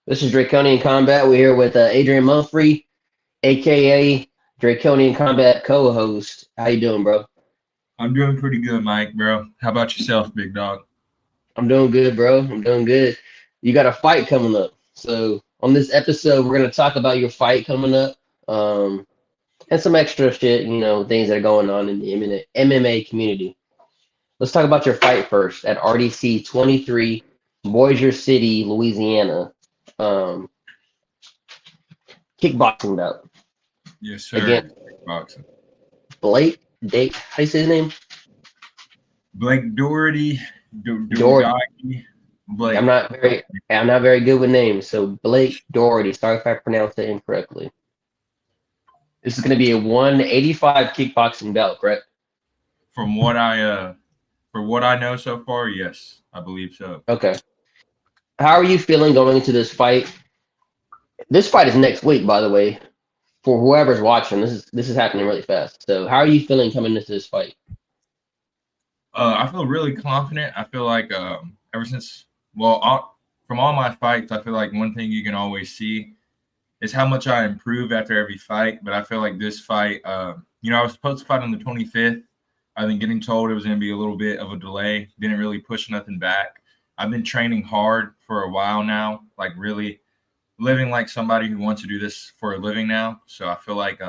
This is Draconian Combat. We're here with Adrian Mumphrey, aka Draconian Combat co-host. How you doing, bro? I'm doing pretty good, Mike, bro. How about yourself, big dog? I'm doing good, bro. I'm doing good. You got a fight coming up. So on this episode, we're gonna talk about your fight coming up, and some extra shit, things that are going on in the MMA community. Let's talk about your fight first at RDC 23, Bossier City, Louisiana. Um, Kickboxing bout Yes, sir. against Boxing. Blake Dake. How do you say his name? Blake Doherty, Doherty. Blake. I'm not very good with names. So Blake Doherty. Sorry if I pronounced it incorrectly. This is going to be a 185 kickboxing belt, correct? For what I know so far, yes, I believe so. Okay. How are you feeling going into this fight? This fight is next week, by the way. For whoever's watching, this is happening really fast. So, how are you feeling coming into this fight? I feel really confident. I feel like ever since, from all my fights, I feel like one thing you can always see is how much I improve after every fight. But I feel like this fight, I was supposed to fight on the 25th. I've been getting told it was going to be a little bit of a delay. Didn't really push nothing back. I've been training hard for a while now, like really living like somebody who wants to do this for a living now. So I feel like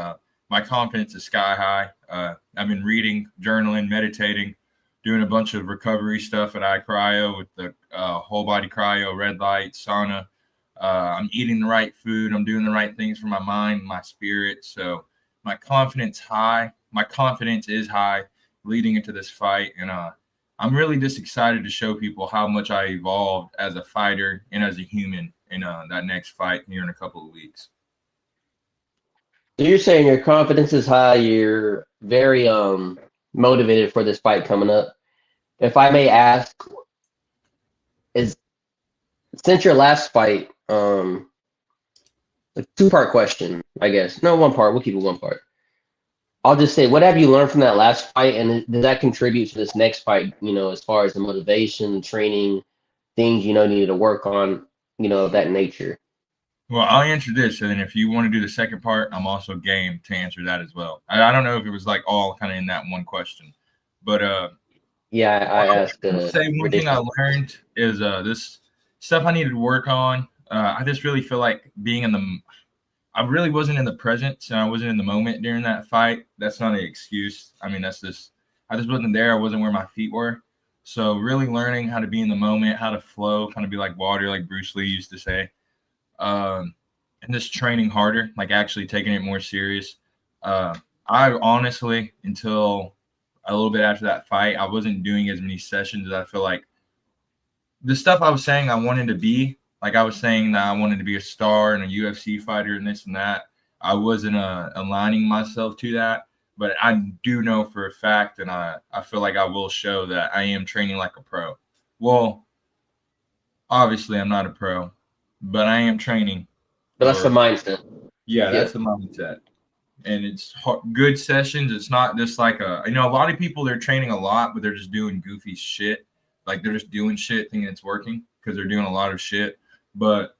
my confidence is sky high. I've been reading, journaling, meditating, doing a bunch of recovery stuff at iCryo with the whole body cryo, red light, sauna. I'm eating the right food. I'm doing the right things for my mind, my spirit. So my confidence is high leading into this fight. And I'm really just excited to show people how much I evolved as a fighter and as a human in that next fight here in a couple of weeks. So you're saying your confidence is high. You're very motivated for this fight coming up. If I may ask, is since your last fight, a two-part question, I guess. No, one part. We'll keep it one part. I'll just say, what have you learned from that last fight, and does that contribute to this next fight? As far as the motivation, training, things needed to work on, of that nature. Well, I'll answer this, and then if you want to do the second part, I'm also game to answer that as well. I don't know if it was like all kind of in that one question, but yeah, I asked. Say one thing I learned is this stuff I needed to work on. I just really feel like I really wasn't in the present, so I wasn't in the moment during that fight. That's not an excuse. I mean, I just wasn't there. I wasn't where my feet were. So really learning how to be in the moment, how to flow, kind of be like water, like Bruce Lee used to say. And just training harder, like actually taking it more serious. I honestly, until a little bit after that fight, I wasn't doing as many sessions as I feel like the stuff I was saying I wanted to be. Like I was saying that I wanted to be a star and a UFC fighter and this and that. I wasn't aligning myself to that, but I do know for a fact, and I feel like I will show that I am training like a pro. Well, obviously I'm not a pro, but I am training. But that's the mindset. Yeah, that's the mindset. And it's good sessions. It's not just like a lot of people, they're training a lot, but they're just doing goofy shit. Like they're just doing shit thinking it's working because they're doing a lot of shit. But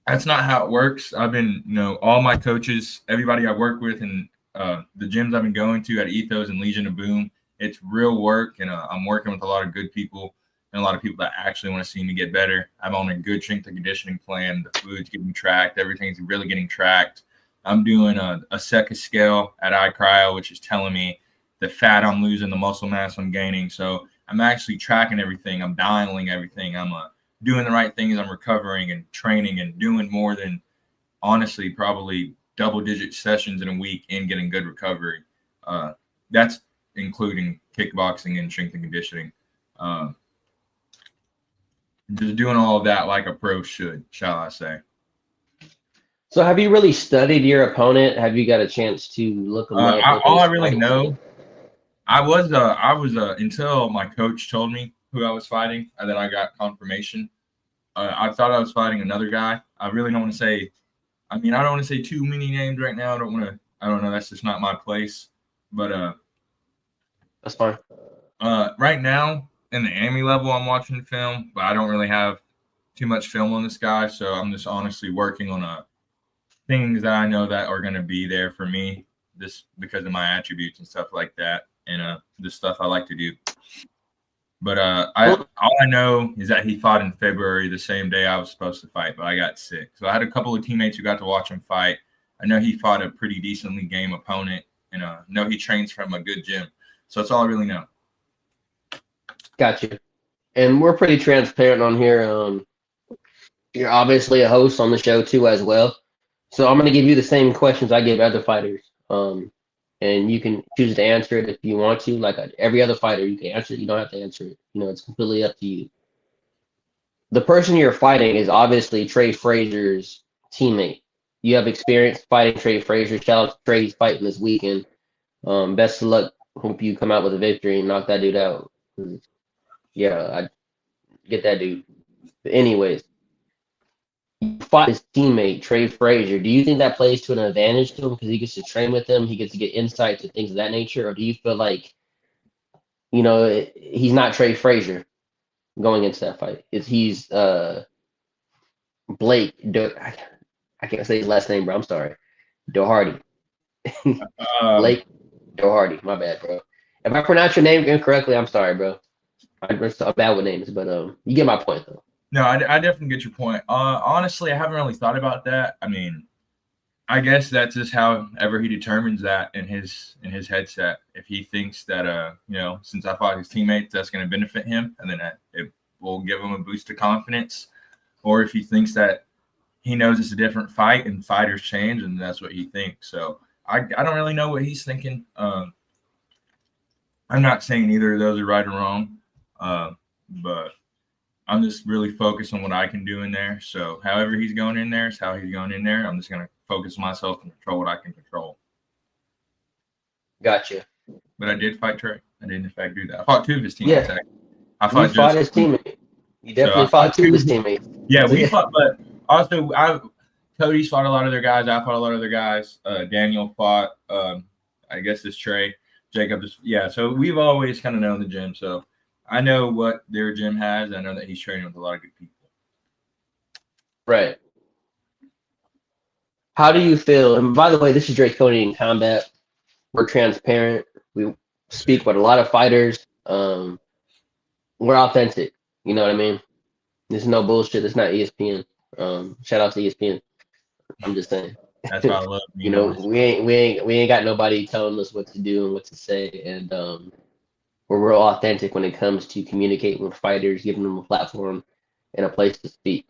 that's not how it works. I've been, all my coaches, everybody I work with, and the gyms I've been going to at Ethos and Legion of Boom, it's real work. And I'm working with a lot of good people and a lot of people that actually want to see me get better. I'm on a good strength and conditioning plan. The food's getting tracked. Everything's really getting tracked. I'm doing a SECA scale at iCryo, which is telling me the fat I'm losing, the muscle mass I'm gaining. So I'm actually tracking everything. I'm dialing everything. I'm doing the right things. I'm recovering and training and doing more than, honestly, probably double-digit sessions in a week and getting good recovery. That's including kickboxing and strength and conditioning. Just doing all of that like a pro should, shall I say. So have you really studied your opponent? Have you got a chance to look them up? All I really know, I was until my coach told me who I was fighting, and then I got confirmation. I thought I was fighting another guy. I really don't want to say. I don't want to say too many names right now. I don't know. That's just not my place. But that's fine. Right now in the AMI level, I'm watching the film, but I don't really have too much film on this guy, so I'm just honestly working on things that I know that are going to be there for me, just because of my attributes and stuff like that, and the stuff I like to do. But all I know is that he fought in February, the same day I was supposed to fight, but I got sick. So I had a couple of teammates who got to watch him fight. I know he fought a pretty decently game opponent, and know he trains from a good gym. So that's all I really know. Gotcha. And we're pretty transparent on here. You're obviously a host on the show too, as well. So I'm going to give you the same questions I give other fighters. And you can choose to answer it if you want to. Like every other fighter, you can answer it. You don't have to answer it. It's completely up to you. The person you're fighting is obviously Trey Frazier's teammate. You have experience fighting Trey Frazier. Shout out to Trey. He's fighting this weekend. Best of luck. Hope you come out with a victory and knock that dude out. Yeah, I get that dude. But anyways, you fought his teammate, Trey Frazier. Do you think that plays to an advantage to him because he gets to train with him? He gets to get insight to things of that nature? Or do you feel like, he's not Trey Frazier going into that fight? He's Blake. I can't say his last name, bro. I'm sorry. Doherty. Blake Doherty. My bad, bro. If I pronounce your name incorrectly, I'm sorry, bro. I'm bad with names, but you get my point, though. No, I definitely get your point. Honestly, I haven't really thought about that. I mean, I guess that's just however he determines that in his headset. If he thinks that since I fought his teammates, that's going to benefit him, and then it will give him a boost of confidence, or if he thinks that he knows it's a different fight and fighters change, and that's what he thinks. So I don't really know what he's thinking. I'm not saying either of those are right or wrong, but I'm just really focused on what I can do in there. So however he's going in there is how he's going in there. I'm just going to focus on myself and control what I can control. Gotcha. But I did fight Trey. I did, in fact, do that. I fought two of his teammates. Yeah. I fought his teammate. You definitely fought two of his teammates. Yeah, we fought, but also Cody's fought a lot of their guys. I fought a lot of their guys. Daniel fought, I guess it's Trey. Jacob so we've always kind of known the gym. So I know what their gym has. I know that he's training with a lot of good people. Right. How do you feel? And by the way, this is Draconian Combat. We're transparent. We speak with a lot of fighters. We're authentic. You know what I mean? There's no bullshit. It's not ESPN. Shout out to ESPN. I'm just saying. That's why I love we ain't got nobody telling us what to do and what to say, and we're real authentic when it comes to communicating with fighters, giving them a platform and a place to speak.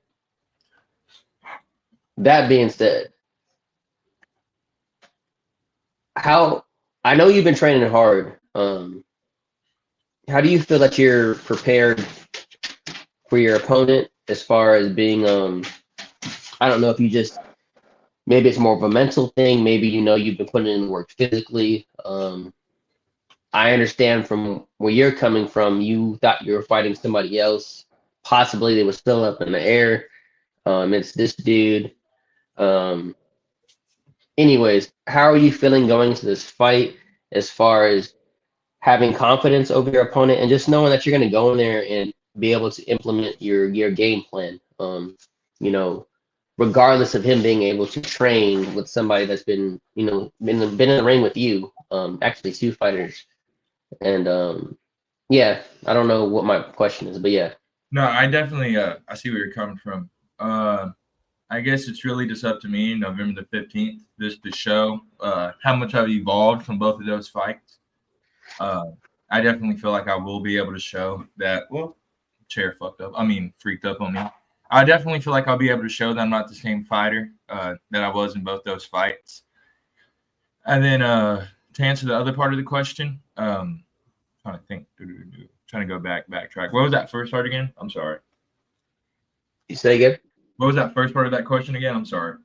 That being said, I know you've been training hard. How do you feel that you're prepared for your opponent as far as being I don't know if you just maybe it's more of a mental thing, maybe you've been putting in the work physically. I understand from where you're coming from, you thought you were fighting somebody else. Possibly they were still up in the air. It's this dude. Anyways, how are you feeling going into this fight as far as having confidence over your opponent and just knowing that you're going to go in there and be able to implement your game plan? Regardless of him being able to train with somebody that's been in the ring with you, actually two fighters. And I don't know what my question is, but yeah. No, I definitely I see where you're coming from. I guess it's really just up to me, November the 15th, just to show how much I've evolved from both of those fights. I definitely feel like I will be able to show that, chair freaked up on me. I definitely feel like I'll be able to show that I'm not the same fighter that I was in both those fights. And then to answer the other part of the question, trying to think, trying to go backtrack. What was that first part again? I'm sorry. You say again? What was that first part of that question again? I'm sorry.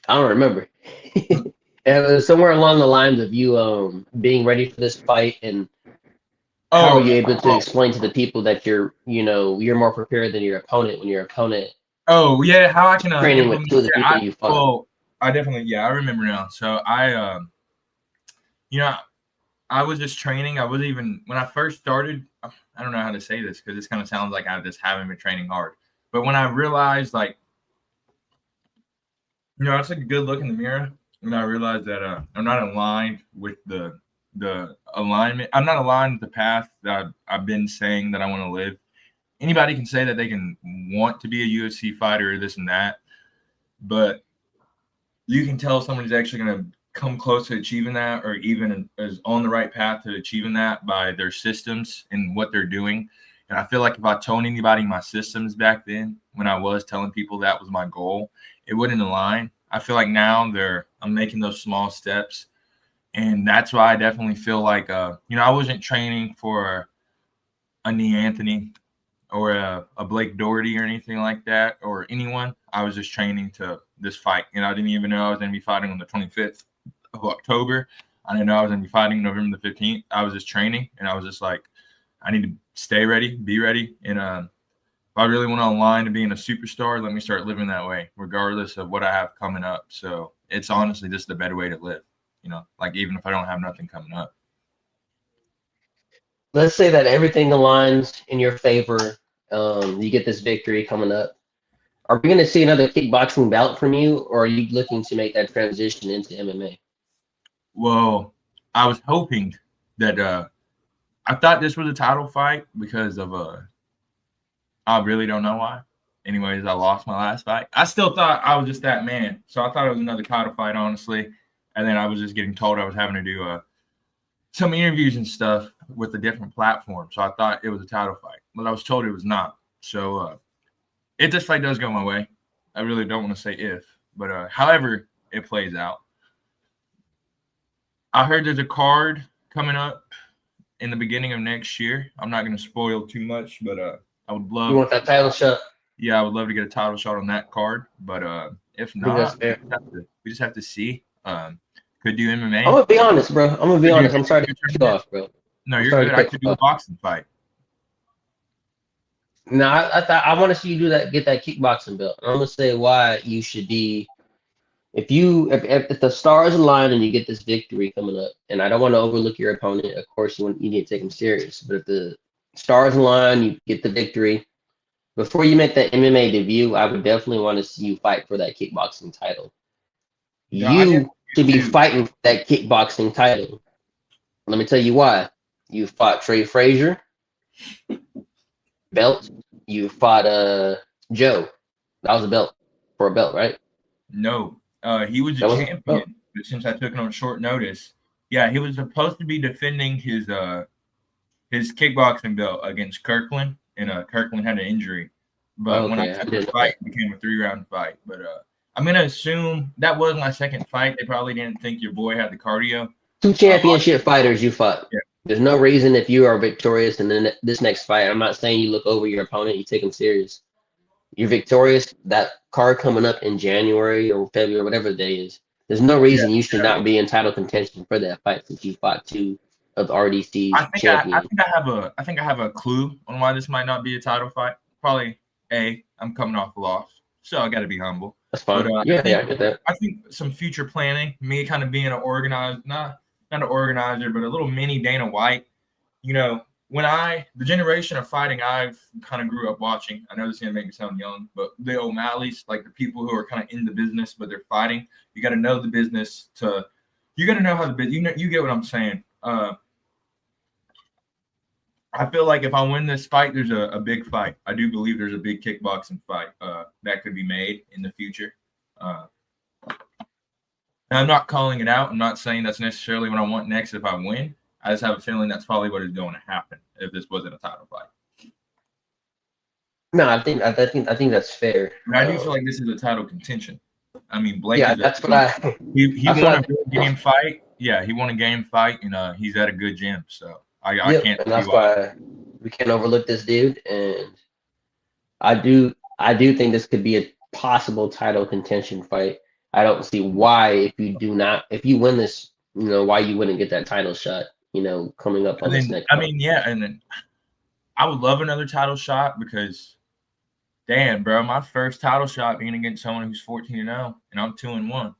I don't remember. It was somewhere along the lines of you being ready for this fight, and how are you able to explain to the people that you're more prepared than your opponent when your opponent? Oh yeah, how I can training with two of the people you fought. Well, I definitely I remember now. So I I was just training. I wasn't even when I first started. I don't know how to say this because this kind of sounds like I just haven't been training hard. But when I realized, like, I took a good look in the mirror, and I realized that I'm not aligned with the alignment. I'm not aligned with the path that I've been saying that I want to live. Anybody can say that they can want to be a UFC fighter or this and that, but you can tell someone's actually going to come close to achieving that, or even is on the right path to achieving that by their systems and what they're doing. And I feel like if I told anybody my systems back then, when I was telling people that was my goal, it wouldn't align. I feel like now I'm making those small steps. And that's why I definitely feel like, I wasn't training for a knee Anthony or a Blake Doherty or anything like that, or anyone. I was just training to this fight. And I didn't even know I was going to be fighting on the 25th of October. I didn't know I was going to be fighting November the 15th. I was just training, and I was just like, I need to stay ready, be ready. And if I really want to align to being a superstar, let me start living that way, regardless of what I have coming up. So it's honestly just the better way to live, like even if I don't have nothing coming up. Let's say that everything aligns in your favor. You get this victory coming up. Are we going to see another kickboxing bout from you, or are you looking to make that transition into MMA? Well, I was hoping that I thought this was a title fight because of I really don't know why. Anyways, I lost my last fight. I still thought I was just that man. So I thought it was another title fight, honestly. And then I was just getting told I was having to do some interviews and stuff with a different platform. So I thought it was a title fight. But I was told it was not. So if this fight does go my way, I really don't want to say if. But however it plays out. I heard there's a card coming up in the beginning of next year. I'm not going to spoil too much, but I would love. You want that title shot? Yeah, I would love to get a title shot on that card. But if not, we just have to see. Could do MMA. I'm gonna be honest, bro. I'm sorry to cut you off, bro. No, you're good. I could do a boxing fight. No, I thought I want to see you get that kickboxing belt. I'm gonna say why you should be. If the stars align and you get this victory coming up, and I don't want to overlook your opponent. Of course, you need to take him serious. But if the stars align, you get the victory. Before you make that MMA debut, I would definitely want to see you fight for that kickboxing title. You should be fighting for that kickboxing title. Let me tell you why. You fought Trey Frazier, belt. You fought Joe. That was a belt for a belt, right? No, he was a champion. But since I took it on short notice, yeah, he was supposed to be defending his kickboxing belt against Kirkland, and Kirkland had an injury. But when I took the fight, it became a 3-round fight. But I'm gonna assume that was my second fight. They probably didn't think your boy had the cardio. 2 championship fighters you fought. Yeah. There's no reason if you are victorious in this next fight. I'm not saying you look over your opponent, you take him serious. You're victorious. That card coming up in January or February, whatever the day is. There's no reason you should not be in title contention for that fight since you fought 2 of the RDC champions. I think I have a clue on why this might not be a title fight. Probably I'm coming off a loss, so I got to be humble. That's fine. But, I get that. I think some future planning, me kind of being an organized, not an organizer, but a little mini Dana White. The generation of fighting I've kind of grew up watching, I know this is going to make me sound young, but the O'Malley's, like the people who are kind of in the business, but they're fighting. You got to know the business you got to know how the business, you get what I'm saying. I feel like if I win this fight, there's a big fight. I do believe there's a big kickboxing fight that could be made in the future. I'm not calling it out. I'm not saying that's necessarily what I want next if I win. I just have a feeling that's probably what is going to happen if this wasn't a title fight. No, I think that's fair. I do feel like this is a title contention. I mean, Blake. Yeah, he won a game fight. Yeah, he won a game fight, and he's at a good gym. So I can't. And that's why we can't overlook this dude. And I do think this could be a possible title contention fight. I don't see why if you win this, why you wouldn't get that title shot. Coming up on this next. I mean, yeah, and then I would love another title shot because, damn, bro, my first title shot being against someone who's 14-0, and I'm 2-1.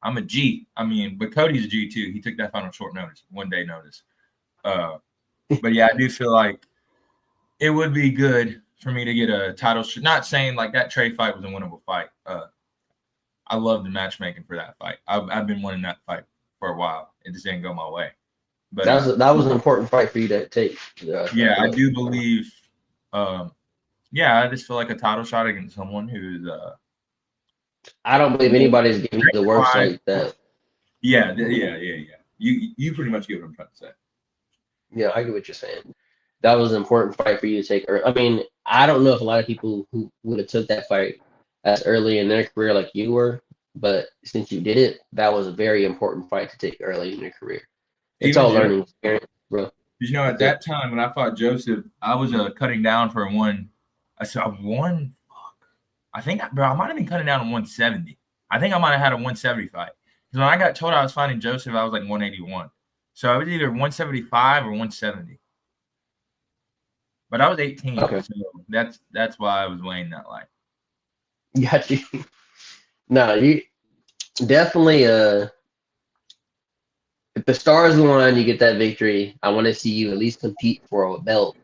I'm a G. I mean, but Cody's a G too. He took that fight on short notice, 1 day notice. But yeah, I do feel like it would be good for me to get a title. Not saying like that Trey fight was a winnable fight. I love the matchmaking for that fight. I've been winning that fight for a while. It just didn't go my way. But that was an important fight for you to take. Yeah, I do believe. Yeah, I just feel like a title shot against someone who's. I don't believe anybody's giving you the worst like that. Yeah. You pretty much get what I'm trying to say. Yeah, I get what you're saying. That was an important fight for you to take. I mean, I don't know if a lot of people who would have took that fight as early in their career like you were, but since you did it, that was a very important fight to take early in your career. It's all learning experience, bro. You know, at that time when I fought Joseph, I was cutting down for one. I said one. I think, bro, I might have been cutting down to 170. I think I might have had a 170 fight. Because when I got told I was fighting Joseph, I was like 181. So I was either 175 or 170. But I was 18. Okay. So that's why I was weighing that light. Got you. No, you definitely if the stars align, you get that victory. I want to see you at least compete for a belt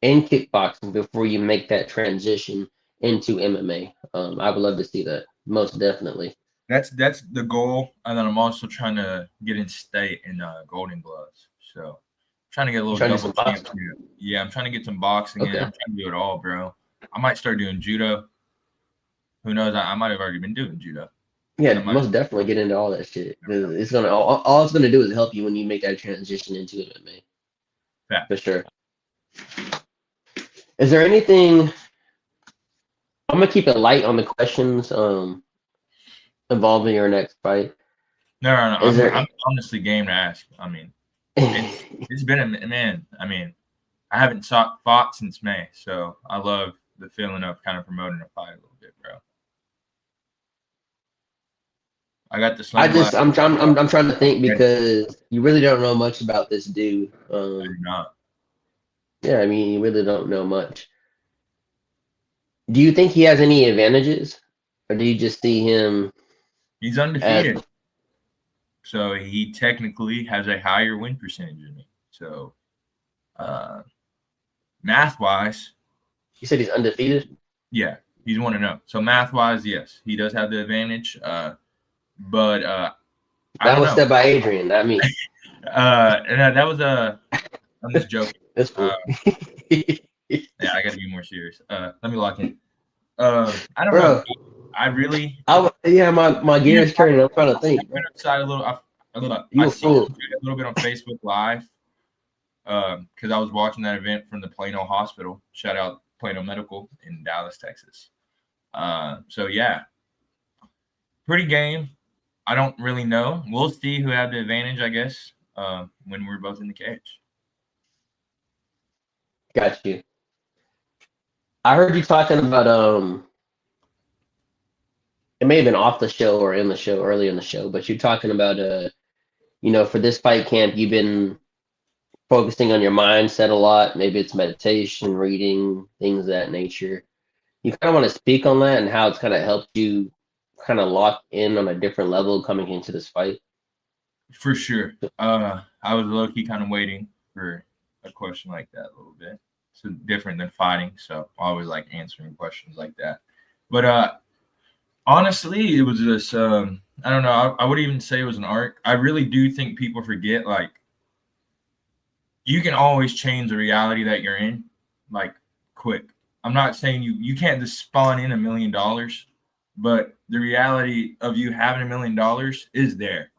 in kickboxing before you make that transition into MMA. I would love to see that, most definitely. That's the goal, and then I'm also trying to get in state in Golden Gloves. So I'm trying to get a little double champ. Yeah, I'm trying to get some boxing in. I'm trying to do it all, bro. I might start doing judo. Who knows? I might have already been doing judo. Yeah, most definitely get into all that shit. It's gonna all it's gonna do is help you when you make that transition into MMA. Yeah, for sure. Is there anything? I'm gonna keep it light on the questions involving your next fight. No. I'm honestly game to ask. I mean, it's been a man. I mean, I haven't fought since May, so I love the feeling of kind of promoting a fight a little bit, bro. I got the. I'm trying to think because you really don't know much about this dude. I do not. Yeah, I mean, you really don't know much. Do you think he has any advantages, or do you just see him? He's undefeated, so he technically has a higher win percentage than me. So, math-wise, you said he's undefeated. Yeah, he's 1-0. So math-wise, yes, he does have the advantage. But that was said by Adrian, not me. And that was I'm just joking. That's cool. Yeah, I got to be more serious. Let me lock in. I don't know. My gears turning. I'm trying to think. I went outside a little. You fool. A little bit on Facebook Live because I was watching that event from the Plano Hospital. Shout out Plano Medical in Dallas, Texas. So yeah, pretty game. I don't really know. We'll see who had the advantage, I guess, when we're both in the cage. Got you. I heard you talking about it may have been off the show or in the show, early in the show, but you're talking about for this fight camp, you've been focusing on your mindset a lot. Maybe it's meditation, reading, things of that nature. You kind of want to speak on that and how it's kind of helped you kind of lock in on a different level coming into this fight? For sure. I was low-key kind of waiting for a question like that a little bit. It's different than fighting, so I always like answering questions like that. But honestly, it was just I don't know. I would even say it was an art. I really do think people forget, like, you can always change the reality that you're in, like, quick. I'm not saying you can't just spawn in $1 million, but the reality of you having $1 million is there.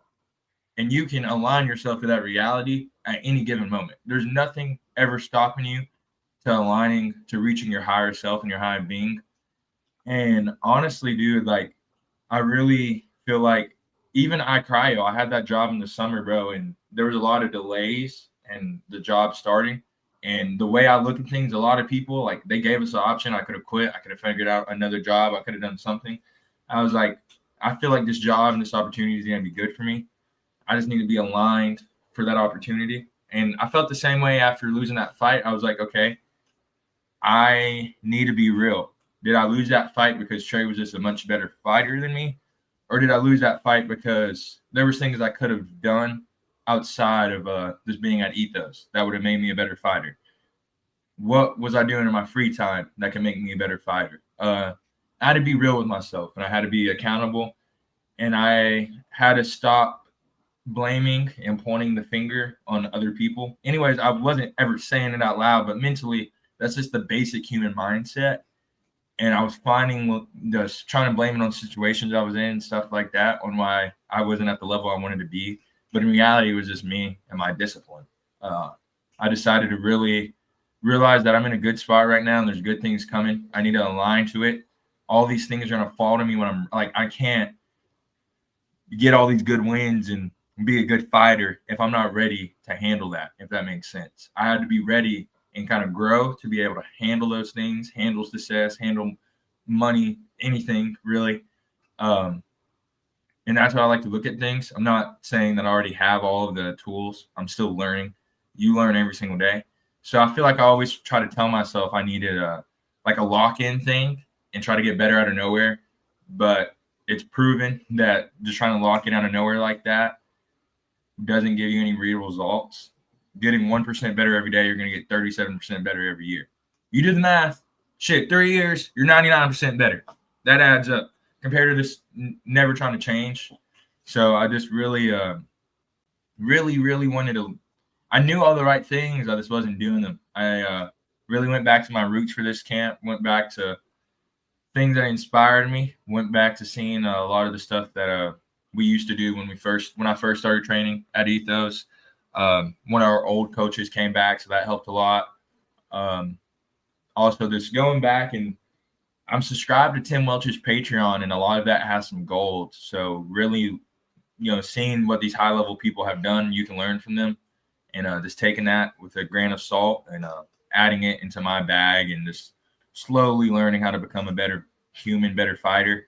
And you can align yourself to that reality at any given moment. There's nothing ever stopping you to aligning to reaching your higher self and your higher being. And honestly, dude, like, I really feel like even I had that job in the summer, bro, and there was a lot of delays and the job starting. And the way I look at things, a lot of people, like, they gave us an option. I could have quit. I could have figured out another job. I could have done something. I was like, I feel like this job and this opportunity is going to be good for me. I just need to be aligned for that opportunity. And I felt the same way after losing that fight. I was like, okay, I need to be real. Did I lose that fight because Trey was just a much better fighter than me? Or did I lose that fight because there was things I could have done outside of just being at Ethos that would have made me a better fighter? what was I doing in my free time that can make me a better fighter? I had to be real with myself, and I had to be accountable, and I had to stop blaming and pointing the finger on other people. Anyways, I wasn't ever saying it out loud, but mentally, that's just the basic human mindset. And I was finding just trying to blame it on situations I was in and stuff like that on why I wasn't at the level I wanted to be. But in reality, it was just me and my discipline. I decided to really realize that I'm in a good spot right now and there's good things coming. I need to align to it. All these things are going to fall to me when I'm like, I can't get all these good wins and be a good fighter if I'm not ready to handle that, if that makes sense. I had to be ready and kind of grow to be able to handle those things, handle success, handle money, anything really. And that's how I like to look at things. I'm not saying that I already have all of the tools. I'm still learning. You learn every single day. So I feel like I always try to tell myself I needed a lock-in thing and try to get better out of nowhere. But it's proven that just trying to lock it out of nowhere like that doesn't give you any real results. Getting 1% better every day, you're going to get 37% better every year. You do the math. Shit, 3 years, you're 99% better. That adds up compared to this never trying to change. So I just really wanted to. I knew all the right things. I just wasn't doing them. I really went back to my roots for this camp, went back to things that inspired me, went back to seeing a lot of the stuff that we used to do when I first started training at Ethos. One of our old coaches came back, so that helped a lot. Also, just going back, and I'm subscribed to Tim Welch's Patreon, and a lot of that has some gold. So really, seeing what these high-level people have done, you can learn from them, and just taking that with a grain of salt and adding it into my bag and just slowly learning how to become a better human, better fighter.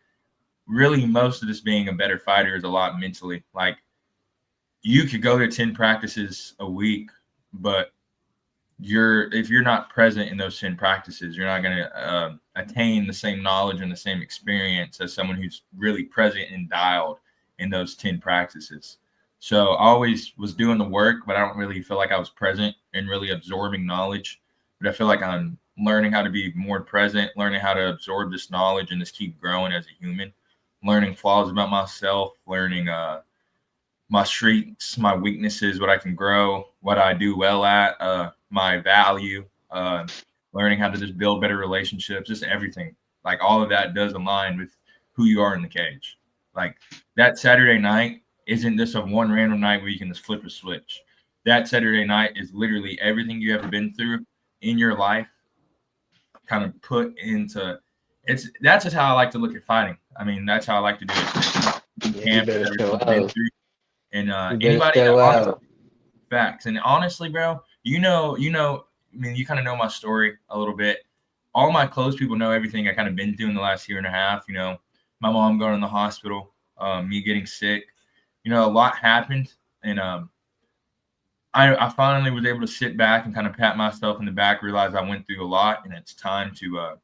Really, most of this being a better fighter is a lot mentally. Like, you could go to 10 practices a week, but if you're not present in those 10 practices, you're not going to attain the same knowledge and the same experience as someone who's really present and dialed in those 10 practices. So I always was doing the work, but I don't really feel like I was present and really absorbing knowledge. But I feel like I'm learning how to be more present, learning how to absorb this knowledge and just keep growing as a human, learning flaws about myself, learning my strengths, my weaknesses, what I can grow, what I do well at, my value, learning how to just build better relationships, just everything. Like, all of that does align with who you are in the cage. Like, that Saturday night isn't just a one random night where you can just flip a switch. That Saturday night is literally everything you ever been through in your life kind of put into it's. That's just how I like to look at fighting. I mean, that's how I like to do it. Camp, and anybody that honestly, facts. And honestly, bro, I mean, you kind of know my story a little bit. All my close people know everything I kind of been through in the last year and a half. My mom going in the hospital, me getting sick. A lot happened, and I finally was able to sit back and kind of pat myself in the back, realize I went through a lot, and it's time to,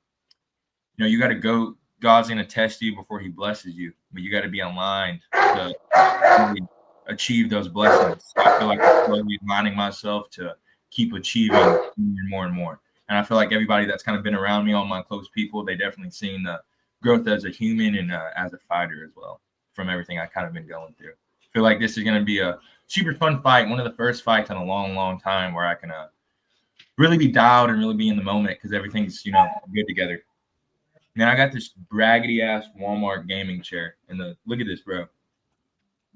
you got to go. God's going to test you before he blesses you, but you got to be aligned to really achieve those blessings. So I feel like I'm slowly aligning myself to keep achieving more and more. And I feel like everybody that's kind of been around me, all my close people, they definitely seen the growth as a human and as a fighter as well from everything I kind of been going through. I feel like this is going to be a super fun fight, one of the first fights in a long, long time where I can really be dialed and really be in the moment because everything's, good together. Now I got this raggedy ass Walmart gaming chair, and look at this, bro.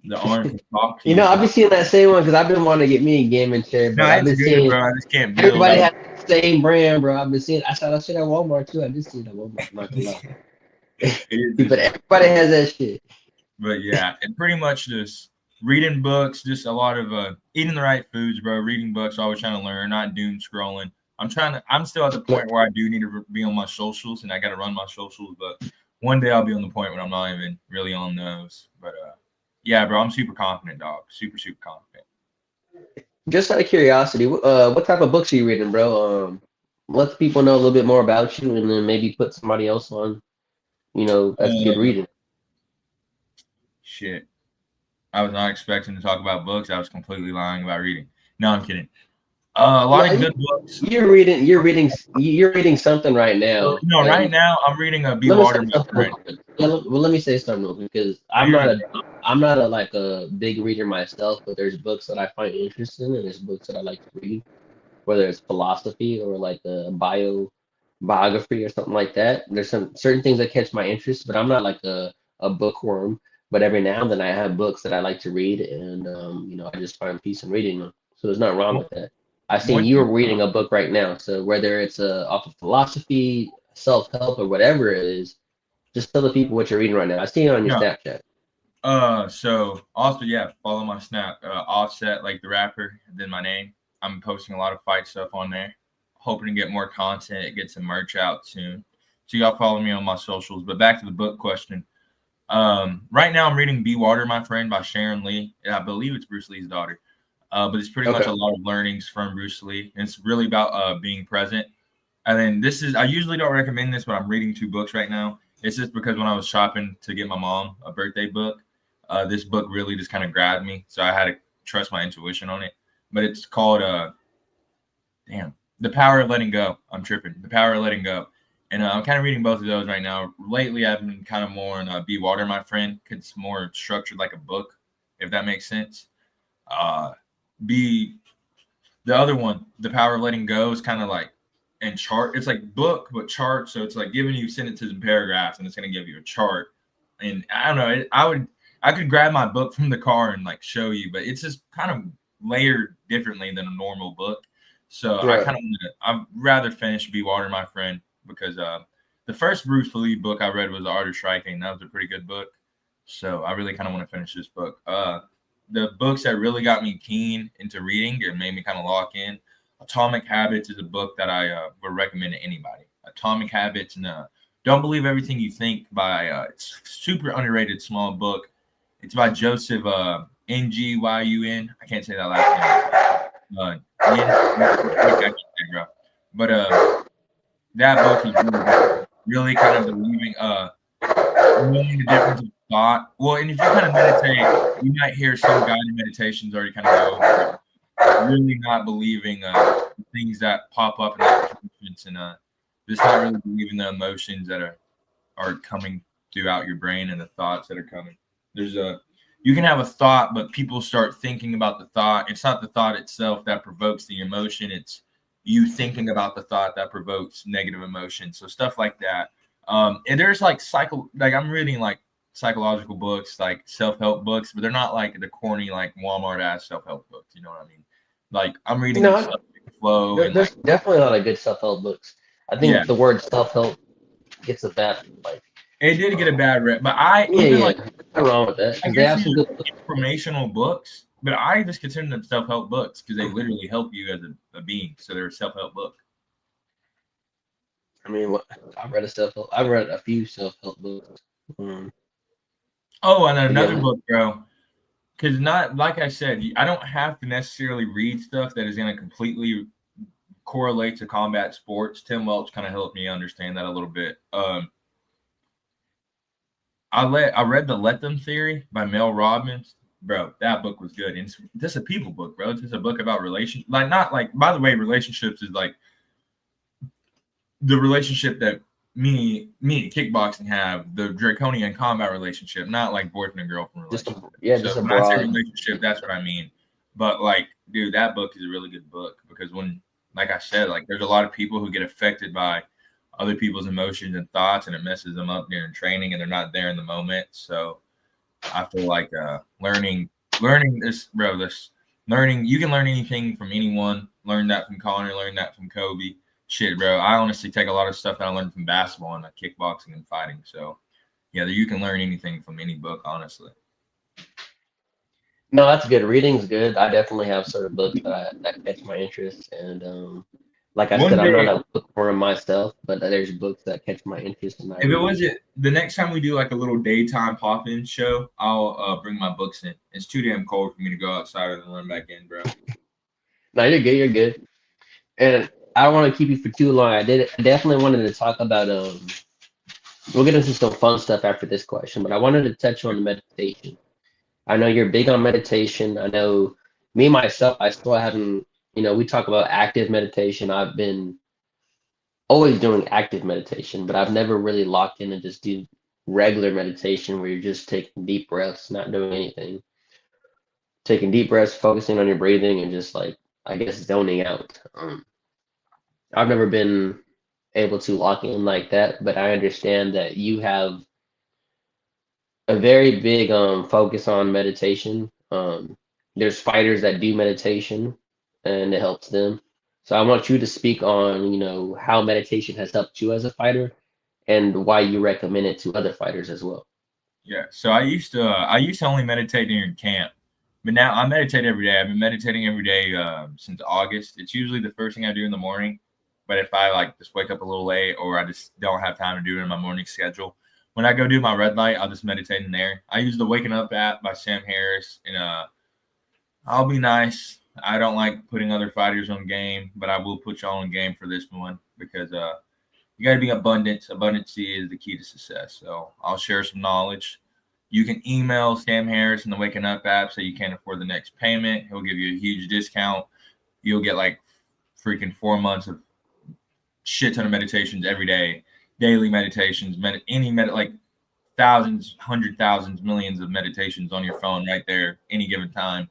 The arm can talk to you. I've been seeing that same one because I've been wanting to get me a gaming chair, but I've been seeing, bro. I just can't build. Everybody has the same brand, bro. I've been seeing. I saw that shit at Walmart too. I did see it at Walmart. I'm not gonna lie. But everybody has that shit. But yeah, and pretty much just reading books, just a lot of eating the right foods, bro. Reading books, always trying to learn, not doom scrolling. I'm still at the point where I do need to be on my socials, and I got to run my socials. But one day I'll be on the point where I'm not even really on those. But yeah, bro, I'm super confident, dog. Super, super confident. Just out of curiosity, what type of books are you reading, bro? Let people know a little bit more about you, and then maybe put somebody else on. That's good reading. Shit, I was not expecting to talk about books. I was completely lying about reading. No, I'm kidding. A lot Yeah, of good books. you're reading something right So, now, no, right and now I'm reading a Be let me say Water, My something real Friend. quick. Let me say something real quick because Oh, you're good. I'm not a like a big reader myself, but there's books that I find interesting, and there's books that I like to read, whether it's philosophy or like a biography or something like that. There's some certain things that catch my interest, but I'm not like a bookworm. But every now and then I have books that I like to read, and I just find peace in reading them. So there's nothing wrong One with that. I've seen one you thing, are reading a book right now, so whether it's off of philosophy, self-help, or whatever it is, just tell the people what you're reading right now. I see it on your no. Snapchat. So also, yeah, follow my Snap, Offset, like the rapper, and then my name. I'm posting a lot of fight stuff on there. Hoping to get more content, get some merch out soon. So y'all follow me on my socials. But back to the book question. Right now I'm reading Be Water, My Friend by Sharon Lee. And I believe it's Bruce Lee's daughter. But it's pretty much Okay. a lot of learnings from Bruce Lee. And it's really about being present. And then I usually don't recommend this, but I'm reading 2 books right now. It's just because when I was shopping to get my mom a birthday book, this book really just kind of grabbed me. So I had to trust my intuition on it. But it's called The Power of Letting Go. I'm tripping. The Power of Letting Go. And I'm kind of reading both of those right now. Lately, I've been kind of more on Be Water, My Friend, because it's more structured like a book, if that makes sense. Be The other one, The Power of Letting Go, is kind of like and chart. It's like book, but chart. So it's like giving you sentences and paragraphs, and it's going to give you a chart. And I don't know. I could grab my book from the car and like show you, but it's just kind of layered differently than a normal book. So Right. I'd rather finish Be Water, My Friend, because the first Bruce Lee book I read was The Art of Striking. That was a pretty good book. So I really kind of want to finish this book. The books that really got me keen into reading and made me kind of lock in. Atomic Habits is a book that I would recommend to anybody. Atomic Habits and Don't Believe Everything You Think by it's super underrated small book. It's by Joseph Nguyen. I can't say that last name. But that book is really kind of believing knowing the difference of thought. Well, and if you kind of meditate, you might hear some guided meditations already kind of go over it. Really not believing things that pop up in that conscience and just not really believing the emotions that are coming throughout your brain and the thoughts that are coming. You can have a thought, but people start thinking about the thought. It's not the thought itself that provokes the emotion. It's you thinking about the thought that provokes negative emotion. So stuff like that. And there's like I'm reading like psychological books, like self-help books, but they're not like the corny, like Walmart ass self-help books. You know what I mean? Like I'm reading No, stuff like Flow and there's like, definitely a lot of good self-help books. I yeah, think the word self-help gets a bad like. it did get a bad rep, but I Yeah, even yeah, like nothing wrong with that I because they guess have these some good are books. informational books, but I just consider them self-help books because they literally help you as a being. So they're a self-help book. I mean, I've read a few self-help books. Um, Oh, and but another yeah, book, bro. Because not like I said, I don't have to necessarily read stuff that is going to completely correlate to combat sports. Tim Welch kind of helped me understand that a little bit. I read the Let Them Theory by Mel Robbins. Bro, that book was good. And it's just a people book, bro. It's just a book about relationships. Like, not like, by the way, relationships is like the relationship that me and kickboxing have, the draconian combat relationship, not like boyfriend and girlfriend relationship. So just a when I say broad. relationship, that's what I mean. But like, dude, that book is a really good book because like I said, like there's a lot of people who get affected by other people's emotions and thoughts, and it messes them up during training, and they're not there in the moment. So I feel like learning this, bro. Learning, you can learn anything from anyone. Learn that from Connor. Learn that from Kobe. Shit, bro. I honestly take a lot of stuff that I learned from basketball and kickboxing and fighting. So yeah, you can learn anything from any book, honestly. No, that's good. Reading's good. I definitely have certain books that catch my interest, and like I One said, I'm not day, a bookworm myself, but there's books that catch my interest, and I if it read. was it, the next time we do like a little daytime pop-in show, I'll bring my books in. It's too damn cold for me to go outside and run back in, bro. No, you're good. You're good. And I don't want to keep you for too long. I definitely wanted to talk about We'll get into some fun stuff after this question, but I wanted to touch on meditation. I know you're big on meditation. I know me myself, I still haven't we talk about active meditation. I've been always doing active meditation, but I've never really locked in and just do regular meditation where you're just taking deep breaths, not doing anything. Taking deep breaths, focusing on your breathing, and just like, I guess, zoning out. I've never been able to lock in like that, but I understand that you have a very big focus on meditation. There's fighters that do meditation and it helps them. So I want you to speak on, how meditation has helped you as a fighter and why you recommend it to other fighters as well. Yeah. So I used to only meditate during camp, but now I meditate every day. I've been meditating every day since August. It's usually the first thing I do in the morning. But if I like just wake up a little late or I just don't have time to do it in my morning schedule, when I go do my red light, I'll just meditate in there. I use the Waking Up app by Sam Harris, and I'll be nice. I don't like putting other fighters on game, but I will put y'all on game for this one because you got to be abundant. Abundancy is the key to success. So I'll share some knowledge. You can email Sam Harris in the Waking Up app so you can't afford the next payment. He'll give you a huge discount. You'll get like freaking 4 months of shit ton of meditations every day, daily meditations, like thousands, 100,000s, millions of meditations on your phone right there, any given time.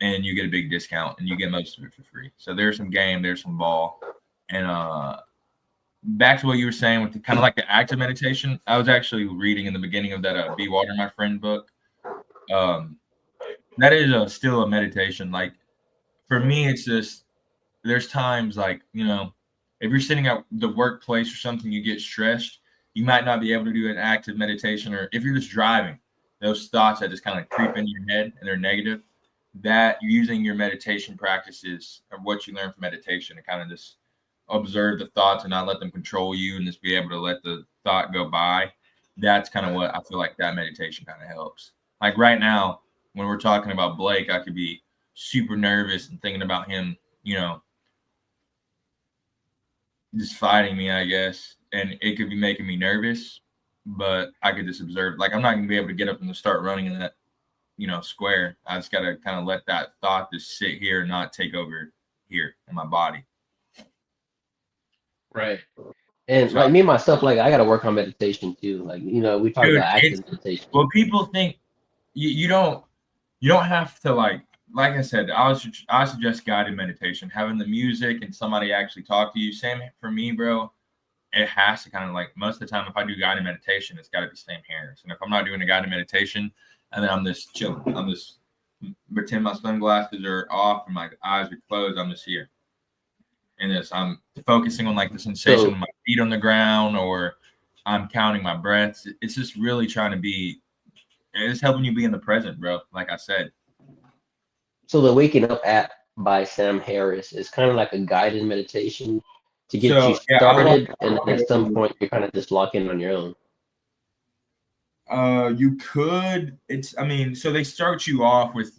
And you get a big discount and you get most of it for free. So there's some game, there's some ball. And back to what you were saying with kind of like the active meditation, I was actually reading in the beginning of that Be Water, My Friend book. That is still a meditation. Like for me, it's just, there's times like, if you're sitting at the workplace or something, you get stressed, you might not be able to do an active meditation. Or if you're just driving, those thoughts that just kind of creep into your head and they're negative, that using your meditation practices or what you learn from meditation to kind of just observe the thoughts and not let them control you and just be able to let the thought go by. That's kind of what I feel like that meditation kind of helps. Like right now, when we're talking about Blake, I could be super nervous and thinking about him, just fighting me, I guess. And it could be making me nervous, but I could just observe. Like I'm not going to be able to get up and start running in that square. I just got to kind of let that thought just sit here and not take over here in my body. Right. And So, like me myself, like I got to work on meditation too. Like, we talk dude, about active meditation. well, people think you don't have to like I said, I suggest guided meditation, having the music and somebody actually talk to you. Same for me, bro. It has to kind of like most of the time, if I do guided meditation, it's got to be Sam Harris. And if I'm not doing a guided meditation, and then I'm just chilling, I'm just pretend my sunglasses are off and my eyes are closed, I'm just here. And this, I'm focusing on like the sensation of my feet on the ground, or I'm counting my breaths. It's just really trying to be, it's helping you be in the present, bro. Like I said. So the Waking Up app by Sam Harris is kind of like a guided meditation to get you started, and then at some point you're kind of just locking on your own. You could. So they start you off with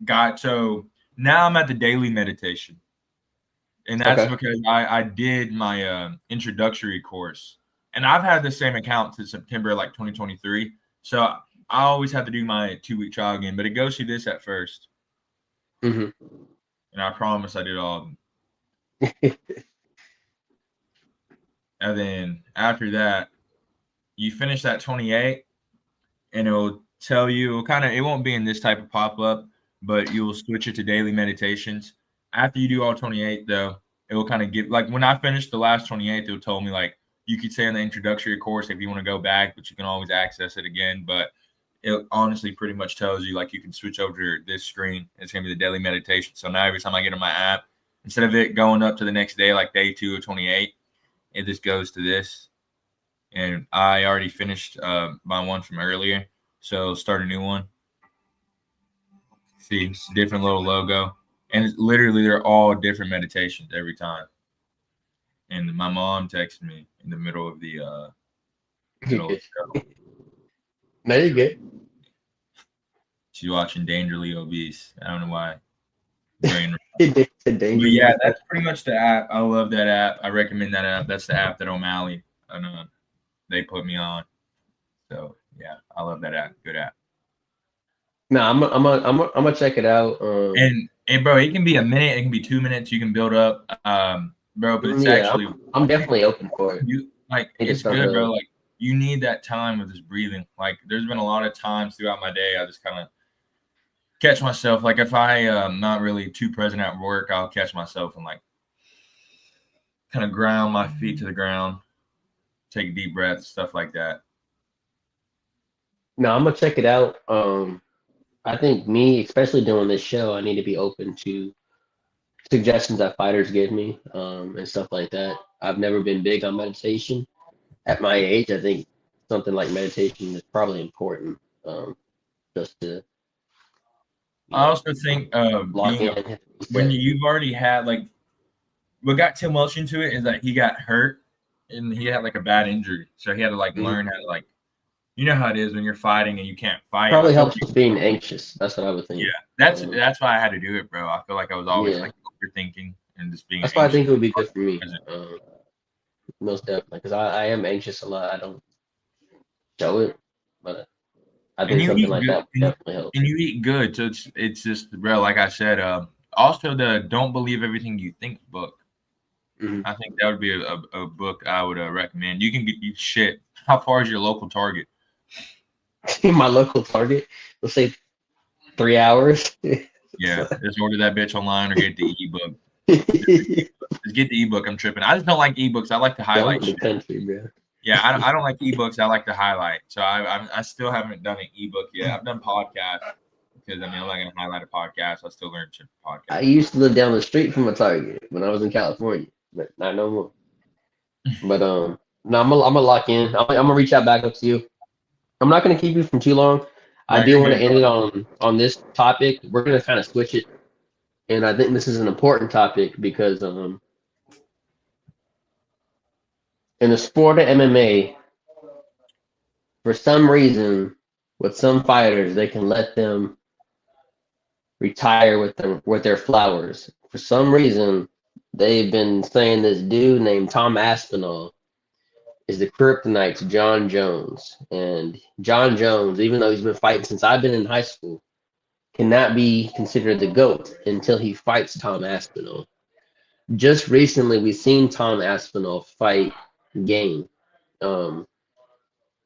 God. So now I'm at the daily meditation, and that's because I did my introductory course, and I've had the same account since September like 2023. So I always have to do my 2-week trial again, but it goes through this at first. Mm-hmm. And I promise I did all of them. And then after that, you finish that 28, and it'll tell you it won't be in this type of pop-up, but you'll switch it to daily meditations. After you do all 28, though, it will kind of give, like when I finished the last 28, it told me like you could say in the introductory course if you want to go back, but you can always access it again. But it honestly pretty much tells you like you can switch over to this screen. It's going to be the daily meditation. So now every time I get on my app, instead of it going up to the next day, like day 2 of 28, it just goes to this. And I already finished my one from earlier. So start a new one. See, it's a different little logo. And it's literally, they're all different meditations every time. And my mom texted me in the middle of the show. No, you're good. She's watching Dangerously Obese. I don't know why. But yeah, that's pretty much the app. I love that app. I recommend that app. That's the app that O'Malley they put me on. So yeah, I love that app. Good app. No, I'm gonna check it out. And And bro, it can be a minute, it can be 2 minutes. You can build up, bro. But it's Yeah, actually I'm definitely open for it. you like Need to it's start good, bro. early. Like you need that time with just breathing. Like there's been a lot of times throughout my day, I just kind of catch myself. Like if I not really too present at work, I'll catch myself and like kind of ground my feet to the ground, take deep breaths, stuff like that. No, I'm gonna check it out. I think me, especially doing this show, I need to be open to suggestions that fighters give me, and stuff like that. I've never been big on meditation. At my age, I think something like meditation is probably important, just to, you I know, also think lock being in, a hit the when reset. you've already had like what got Tim Welch into it is that he got hurt and he had like a bad injury, so he had to like Mhm. learn how to like you know how it is when you're fighting and you can't fight. I Probably feel helps like with being anxious. That's what I would yeah, think. Um, that's why I had to do it, bro. I feel like I was always yeah, like overthinking and just being that's why I anxious. think it would be good for me. Most definitely, because I am anxious a lot. I don't show it, but I And think you something eat like good, that would definitely help. and you eat good, so it's just bro. Like I said, also the "Don't Believe Everything You Think" book. Hmm. I think that would be a book I would recommend. You can get you shit. How far is your local Target? My local Target, let's say 3 hours. Yeah, just order that bitch online or get the ebook. Yeah, Just get the ebook. I'm tripping. I just don't like ebooks. I like to I'm highlight in the shit. country, bro. Yeah, I don't like ebooks. I like to highlight. So I still haven't done an ebook yet. I've done podcasts because I mean I'm not gonna highlight a podcast. I still learn shit from I podcasts. used to live down the street from a Target when I was in California, but not no more. But no, I'm gonna lock in. I'm gonna reach out back up to you. I'm not gonna keep you from too long. I No, do you're want to good, bro. end it on this topic. We're gonna kind of switch it, and I think this is an important topic because in the sport of MMA, for some reason, with some fighters, they can let them retire with their flowers. For some reason, they've been saying this dude named Tom Aspinall is the kryptonite to John Jones. And John Jones, even though he's been fighting since I've been in high school, cannot be considered the GOAT until he fights Tom Aspinall. Just recently, we've seen Tom Aspinall fight Game. Um,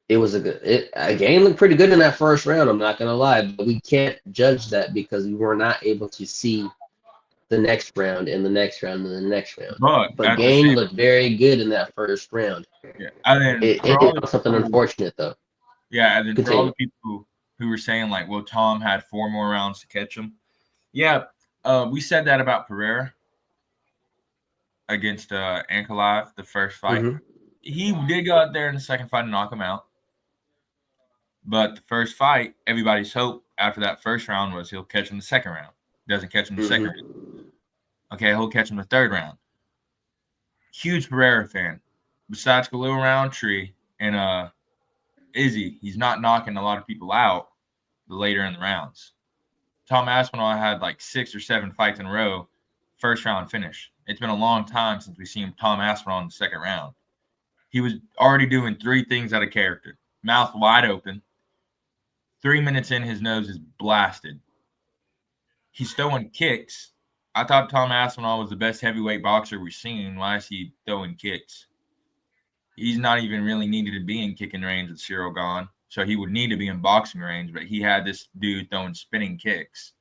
it was a game looked pretty good in that first round. I'm not gonna lie, but we can't judge that because we were not able to see the next round and the next round and the next round. But But at the Game same, looked very good in that first round. yeah. And then It for all ended the on something people, unfortunate though. yeah, and then for all Continue. the people who were saying like, well, Tom had 4 more rounds to catch him. Yeah, we said that about Pereira against Ankalaev, the first fight. Hmm. He did go out there in the second fight and knock him out. But the first fight, everybody's hope after that first round was he'll catch him the second round. Doesn't catch him the second round. Hmm. Okay, he'll catch him the third round. Huge Pereira fan. Besides Khalil Roundtree and Izzy, he's not knocking a lot of people out later in the rounds. Tom Aspinall had like 6 or 7 fights in a row, first round finish. It's been a long time since we've seen Tom Aspinall in the second round. He was already doing 3 things out of character. Mouth wide open. 3 minutes in, his nose is blasted. He's throwing kicks. I thought Tom Aspinall was the best heavyweight boxer we've seen. Why is he throwing kicks? He's not even really needed to be in kicking range with Cyril gone. So he would need to be in boxing range, but he had this dude throwing spinning kicks.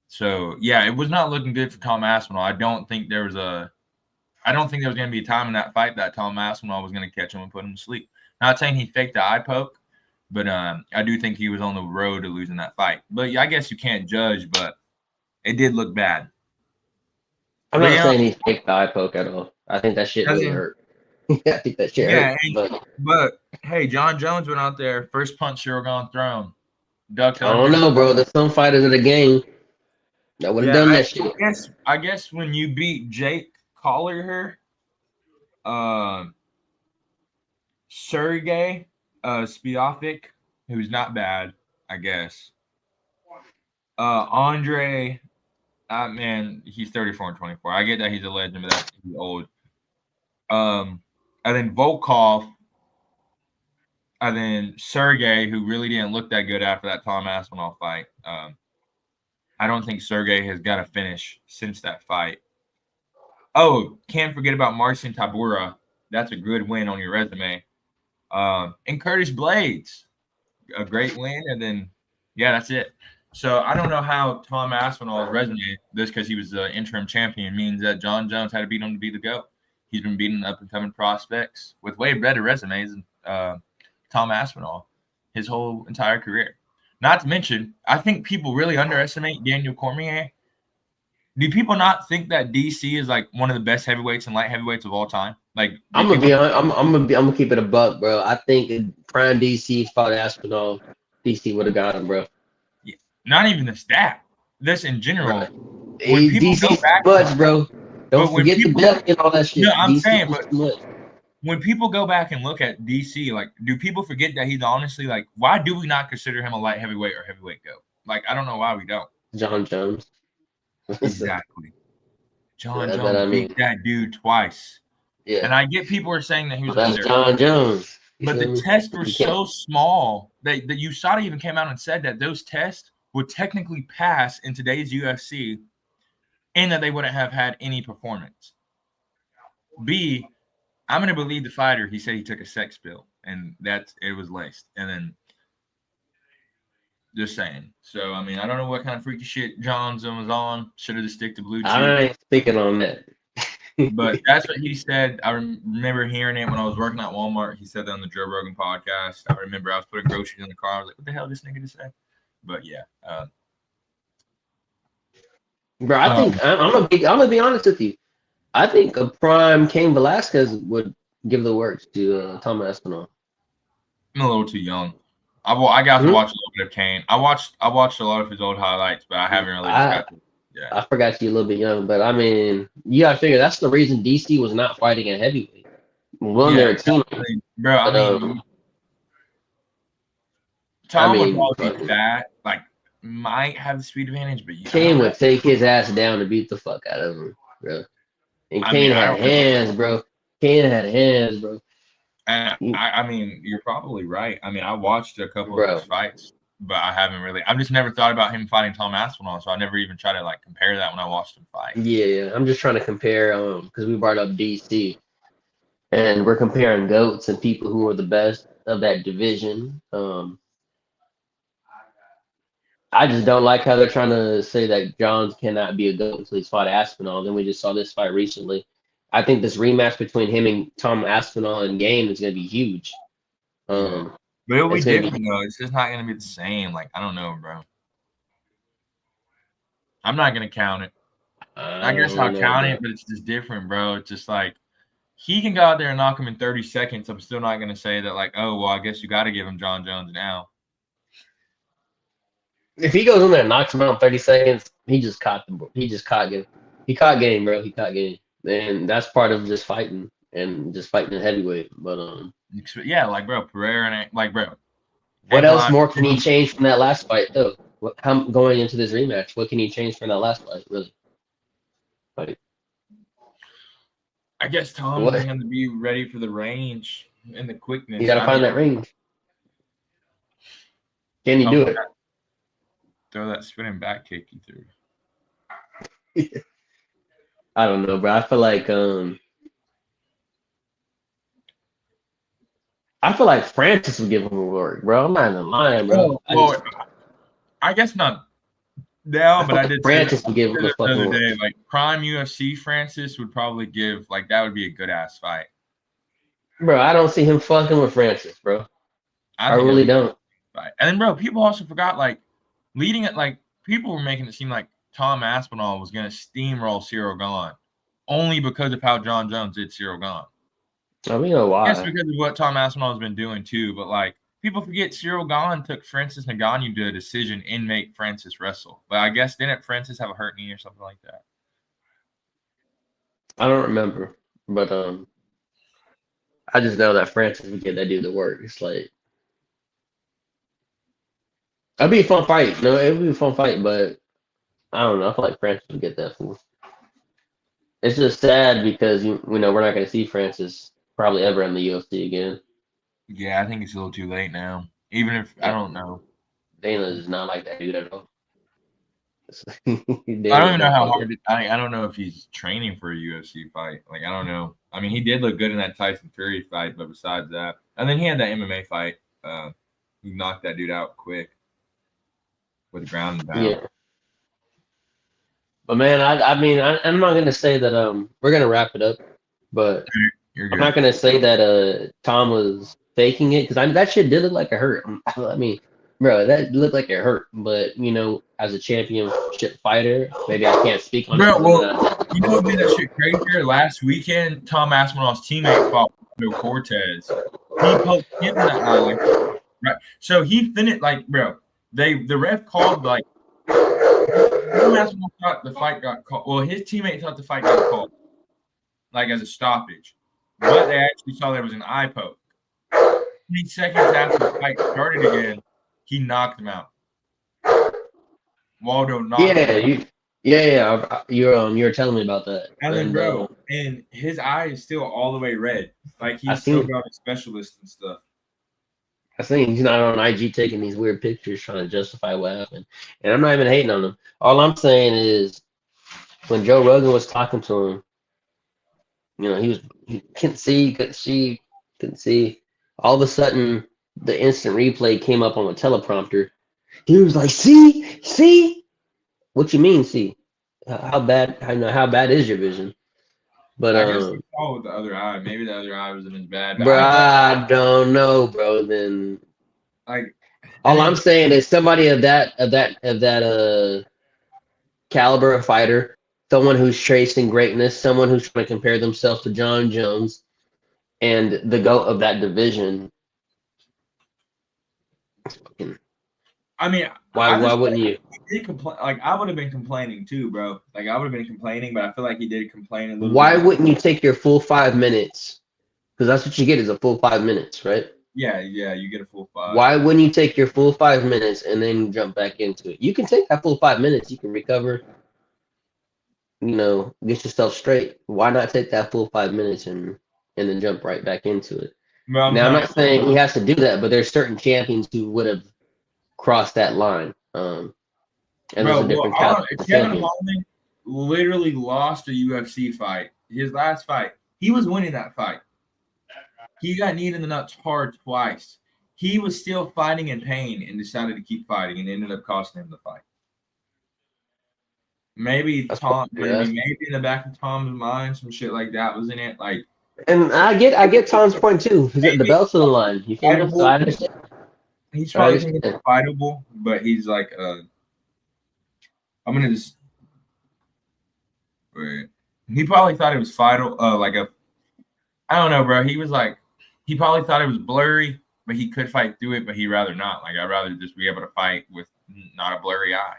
So yeah, it was not looking good for Tom Aspinall. I don't think there was going to be a time in that fight that Tom Aspinall was going to catch him and put him to sleep. Not saying he faked the eye poke, but I do think he was on the road to losing that fight. But yeah, I guess you can't judge, but it did look bad. I'm But not yeah, saying he faked the eye poke at all. I think that shit really hurt. I think that shit hurt. yeah, but hey, John Jones went out there, first punch Cyril gone thrown, ducked I don't under. know, bro. There's some fighters of the game that would have Yeah, done I, that shit. I guess when you beat Jake Collier, uh, Sergey Spiovic, who's not bad, I guess. Andre, man, he's 34 and 24. I get that he's a legend, but that's he's old. And then Volkov, and then Sergey, who really didn't look that good after that Tom Aspinall fight. I don't think Sergey has got a finish since that fight. Oh, can't forget about Marcin Tybura. That's a good win on your resume. And Curtis Blades, a great win. And then, yeah, that's it. So I don't know how Tom Aspinall's resume, just because he was the interim champion, means that John Jones had to beat him to be the GOAT. He's been beating up-and-coming prospects with way better resumes than Tom Aspinall his whole entire career. Not to mention, I think people really underestimate Daniel Cormier. Do people not think that DC is like one of the best heavyweights and light heavyweights of all time? Like, I'm gonna be honest, I'm gonna keep it a buck, bro. I think if prime DC fought Aspinall, DC would have got him, bro. Not even the stat. This in general. Right. When people DC go back, much, bro. Don't when forget the people- belt and all that shit. No, I'm DC saying, was but too much. when people go back and look at DC, like, do people forget that he's honestly like, why do we not consider him a light heavyweight or heavyweight GOAT? Like, I don't know why we don't. John Jones. Exactly. John Yeah, Jones but I mean- beat that dude twice. Yeah. And I get people are saying that he was That's under. John Jones. You But feel the me? tests were You can't- so small that USADA even came out and said that those tests would technically pass in today's UFC and that they wouldn't have had any performance. B, I'm going to believe the fighter. He said he took a sex pill and that it was laced. And then just saying. So, I mean, I don't know what kind of freaky shit Johnson was on. Should have just stick to blue chew. I ain't speaking on that. But that's what he said. I remember hearing it when I was working at Walmart. He said that on the Joe Rogan podcast. I remember I was putting groceries in the car. I was like, what the hell did this nigga just say? But yeah. Bro, I think I'm gonna be honest with you. I think a prime Cain Velasquez would give the works to Tom Aspinall. I'm a little too young. I got to Mhm. watch a little bit of Kane. I watched a lot of his old highlights, but I haven't really just got to. Yeah. I forgot you a little bit young, but I mean, you gotta figure that's the reason DC was not fighting a heavyweight. One, they're a team. Bro, I But, mean, Tom would mean, probably be fat, like might have the speed advantage, but Kane would take his ass down to beat the fuck out of him, bro. And I Kane mean, I had don't know. hands, bro. Kane had hands, bro. And I mean, you're probably right. I mean, I watched a couple Bro. of his fights, but I haven't really. I've just never thought about him fighting Tom Aspinall, so I never even tried to like compare that when I watched him fight. Yeah, I'm just trying to compare, because we brought up DC, and we're comparing GOATs and people who are the best of that division. I just don't like how they're trying to say that Johns cannot be a GOAT until he's fought Aspinall. Then we just saw this fight recently. I think this rematch between him and Tom Aspinall in game is going to be huge. But it'll be It's gonna be- different though. It's just not gonna be the same. Like I don't know, bro. I'm not gonna count it. I guess I'll count it, but it's just different, bro. It's just like he can go out there and knock him in 30 seconds. I'm still not gonna say that, like, oh well, I guess you got to give him John Jones now. If he goes in there and knocks him out in 30 seconds, he just caught them. He just caught game. He caught game, bro. He caught game, and that's part of just fighting and just fighting in heavyweight. But Yeah, like bro, Pereira and like bro. what else more can he change from that last fight, though? How going into this rematch? What can he change from that last fight, really? Like, I guess Tom What? is going to be ready for the range and the quickness. you got to find that range. Can you do it? Throw that spinning back kick you threw. I don't know, bro. I feel like Francis would give him a work, bro. I'm not even lying, bro. Well, I guess not now, but I did Francis would give him the a fucking other work. day. Like prime UFC Francis would probably give like that would be a good ass fight. Bro, I don't see him fucking with Francis, bro. I think really it'd be a don't. good fight. And then, bro, people also forgot like leading it. Like people were making it seem like Tom Aspinall was gonna steamroll Cyril Gahn only because of how John Jones did Cyril Gahn. I mean, you know why? Yes, because of what Tom Aspinall has been doing too. But like people forget Cyril Gahn took Francis Ngannou to a decision and make Francis wrestle. But I guess didn't Francis have a hurt knee or something like that? I don't remember, but I just know that Francis would get that dude to work. It's like it'd be a fun fight. No, it would be a fun fight, but I don't know. I feel like Francis would get that fool. It's just sad because we know we're not going to see Francis probably ever in the UFC again. Yeah, I think it's a little too late now. Even if I don't know. Dana is not like that dude at all. I don't even know how hard. I don't know if he's training for a UFC fight. Like I don't know. I mean, he did look good in that Tyson Fury fight, but besides that, and then he had that MMA fight. He knocked that dude out quick with the ground and pound. Yeah. But man, I'm not gonna say that we're gonna wrap it up, but You're I'm good. not gonna say that Tom was faking it because that shit did look like it hurt. I mean, bro, that looked like it hurt. But as a championship fighter, maybe I can't speak on it. Bro, well, you know what made that shit crazier? Last weekend, Tom Aspinall's teammate fought Bill Cortez. He poked him in the eye, right? So he finished bro. The ref called Tom Aspinall thought the fight got called. Well, his teammate thought the fight got called, as a stoppage, but they actually saw there was an eye poke. 3 seconds after the fight started again, he knocked him out. Waldo knocked him out. You were telling me about that. And then, bro, and his eye is still all the way red. Like he's still got a specialist and stuff. I think he's not on IG taking these weird pictures trying to justify what happened. And I'm not even hating on him. All I'm saying is when Joe Rogan was talking to him, he couldn't see. All of a sudden, the instant replay came up on the teleprompter. He was like, see? What you mean, see? How bad is your vision? But I guess he saw with the other eye. Maybe the other eye wasn't as bad. Bro, I don't know, bro. Then all I'm saying is somebody of that caliber of fighter, someone who's chasing greatness, someone who's trying to compare themselves to John Jones and the GOAT of that division. I mean, why wouldn't you? He did complain. I would have been complaining too, bro. I would have been complaining, but I feel like he did complain a little. Why wouldn't you take your full 5 minutes? Because that's what you get is a full 5 minutes, right? Yeah, you get a full 5. Why wouldn't you take your full 5 minutes and then jump back into it? You can take that full 5 minutes. You can recover. Get yourself straight. Why not take that full 5 minutes and then jump right back into it? Well, I'm not saying he has to do that, but there's certain champions who would have crossed that line. And there's a different Kevin Holland literally lost a UFC fight. His last fight, he was winning that fight. He got kneed in the nuts hard twice. He was still fighting in pain and decided to keep fighting, and ended up costing him the fight. Maybe maybe in the back of Tom's mind, some shit like that was in it. And I get Tom's point too. The belt's on the line. You feel me? So I understand. He's probably thinking it's fightable, but he's like, I'm gonna just wait. He probably thought it was fightable, I don't know, bro. He probably thought it was blurry, but he could fight through it, but he'd rather not. I'd rather just be able to fight with not a blurry eye.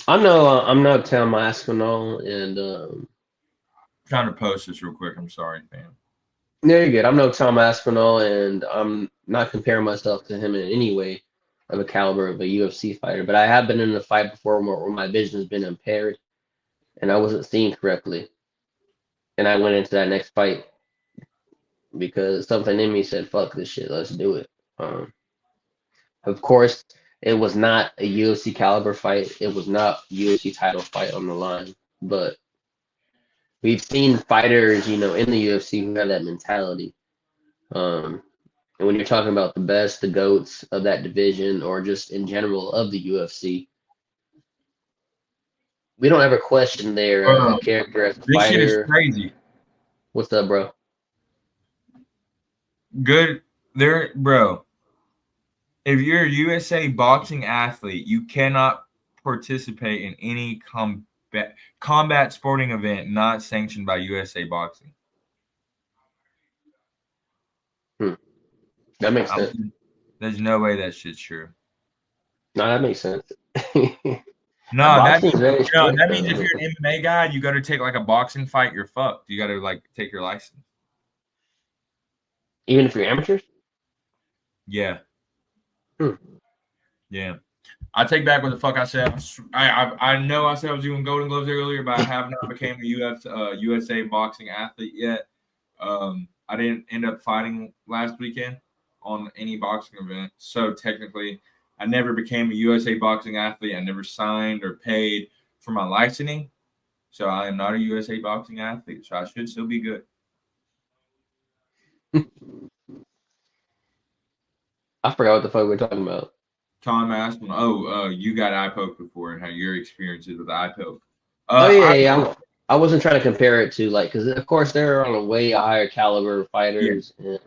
I'm no Tom Aspinall, and trying to post this real quick. I'm sorry, fam. No, you're good. I'm no Tom Aspinall, and I'm not comparing myself to him in any way of a caliber of a UFC fighter. But I have been in a fight before where my vision has been impaired, and I wasn't seeing correctly. And I went into that next fight because something in me said, "Fuck this shit, let's do it." Of course, it was not a UFC caliber fight. It was not a UFC title fight on the line, but we've seen fighters, in the UFC who have that mentality. And when you're talking about the best, the GOATs of that division, or just in general of the UFC, we don't ever question their character as a this fighter. This shit is crazy. What's up, bro? Good. There, bro. If you're a USA boxing athlete, you cannot participate in any combat sporting event not sanctioned by USA Boxing. That makes sense. There's no way that shit's true. No, that makes sense. No, that means if you're an MMA guy, you got to take a boxing fight, you're fucked. You got to take your license. Even if you're amateurs? Yeah. Yeah. I take back what the fuck I said. I know I said I was doing Golden Gloves earlier, but I have not became a USA boxing athlete yet. I didn't end up fighting last weekend on any boxing event. So technically, I never became a USA boxing athlete. I never signed or paid for my licensing. So I am not a USA boxing athlete. So I should still be good. I forgot what the fuck we're talking about. Tom asked me, you got eye poke before and how your experiences with eye poke. I wasn't trying to compare it to like, because of course they're on a way higher caliber fighters and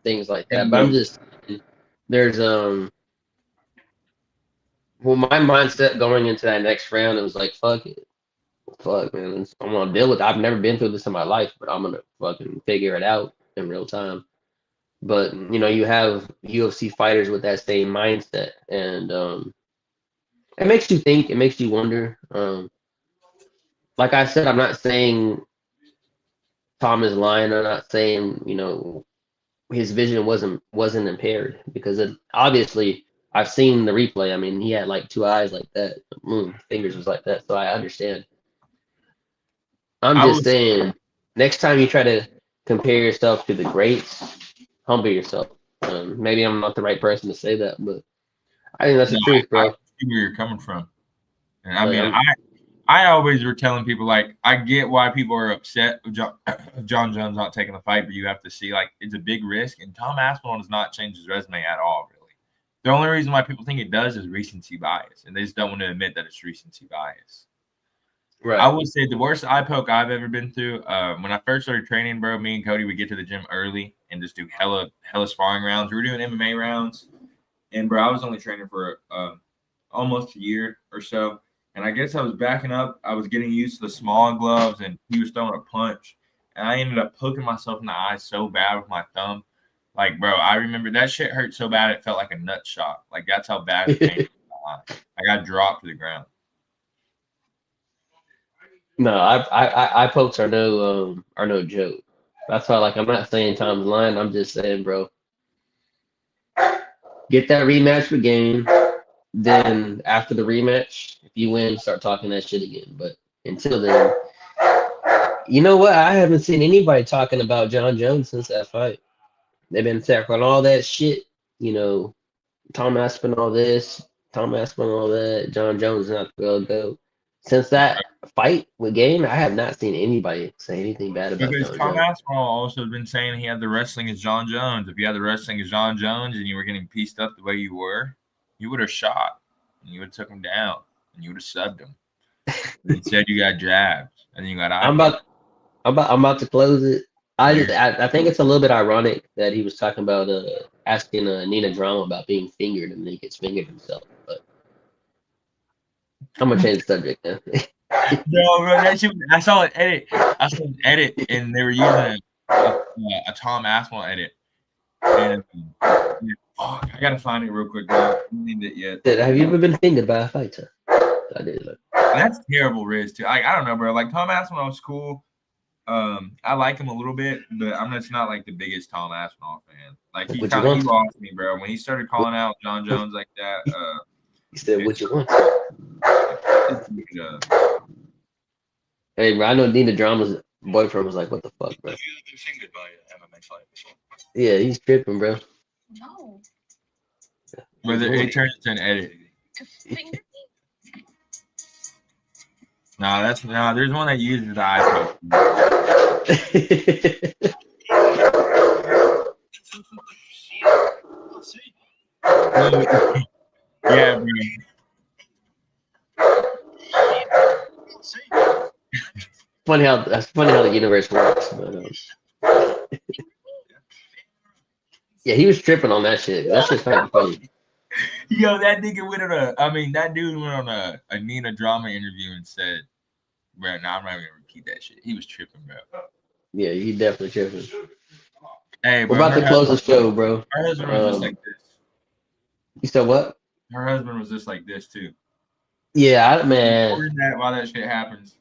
things like that. But I'm just there's well, my mindset going into that next round, it was like, fuck it, fuck man, I'm gonna deal with it. I've never been through this in my life, but I'm gonna fucking figure it out in real time. But you know, you have UFC fighters with that same mindset, and it makes you think, it makes you wonder. Like I said, I'm not saying Tom is lying. I'm not saying, you know, his vision wasn't impaired, because obviously I've seen the replay. I mean, he had like two eyes like that, fingers was like that, so I understand. I'm just saying, next time you try to compare yourself to the greats, humble yourself. Maybe I'm not the right person to say that, but I think that's the truth, bro. I see where you're coming from. And I mean, I always were telling people, like, I get why people are upset with John Jones not taking the fight, but you have to see, like, it's a big risk. And Tom Aspinall does not change his resume at all, really. The only reason why people think it does is recency bias, and they just don't want to admit that it's recency bias. Right. I would say the worst eye poke I've ever been through, when I first started training, bro, me and Cody would get to the gym early and just do hella sparring rounds. We were doing MMA rounds. And, bro, I was only training for almost a year or so. And I guess I was backing up. I was getting used to the small gloves, and he was throwing a punch. And I ended up poking myself in the eye so bad with my thumb. Like, bro, I remember that shit hurt so bad it felt like a nut shot. Like, that's how bad it came. I got dropped to the ground. No, eye pokes are no joke. That's why, like, I'm not saying Tom's lying. I'm just saying, bro, get that rematch for game. Then after the rematch, if you win, start talking that shit again. But until then, you know what? I haven't seen anybody talking about John Jones since that fight. They've been talking all that shit. You know, Tom Aspinall this, Tom Aspinall that, John Jones not gonna go. Since that fight with Game, I have not seen anybody say anything bad about because John Tom Jones. Aspinall also been saying he had the wrestling as John Jones. If you had the wrestling as John Jones and you were getting pieced up the way you were, you would have shot, and you would have took him down, and you would have subbed him. Instead, you got jabs, and then you got. I'm about to close it. I think it's a little bit ironic that he was talking about asking Nina Drama about being fingered, and then he gets fingered himself. But I'm gonna change the subject now. No, bro, that shit, I saw an edit. And they were using a Tom Aspinall edit. And fuck, I gotta find it real quick, bro. I haven't named it yet. Have you ever been fingered by a fighter? I did. That's terrible, Riz, too. Like, I don't know, bro. Like, Tom Aspinall was cool. I like him a little bit, but I'm just not like the biggest Tom Aspinall fan. Like, he lost me, bro. When he started calling out John Jones like that, he said, "What you want?" Hey, bro, I know Nina Drama's boyfriend was like, "What the fuck, bro?" Have you ever been fingered by an MMA fighter before? Yeah, he's tripping, bro. No. But it turns into an edit. To finger me? There's one that uses the iPhone. Yeah, bro. That's funny how the universe works. But, yeah, he was tripping on that shit. That shit's kind of funny. Yo, that nigga went on that dude went on a Nina Drama interview and said, bro, I'm not even gonna repeat that shit. He was tripping, bro. Yeah, he definitely tripping. Hey, bro, we're about to close the show, bro. Her husband was just like this. You said what? Her husband was just like this too. Yeah, man. While that shit happens,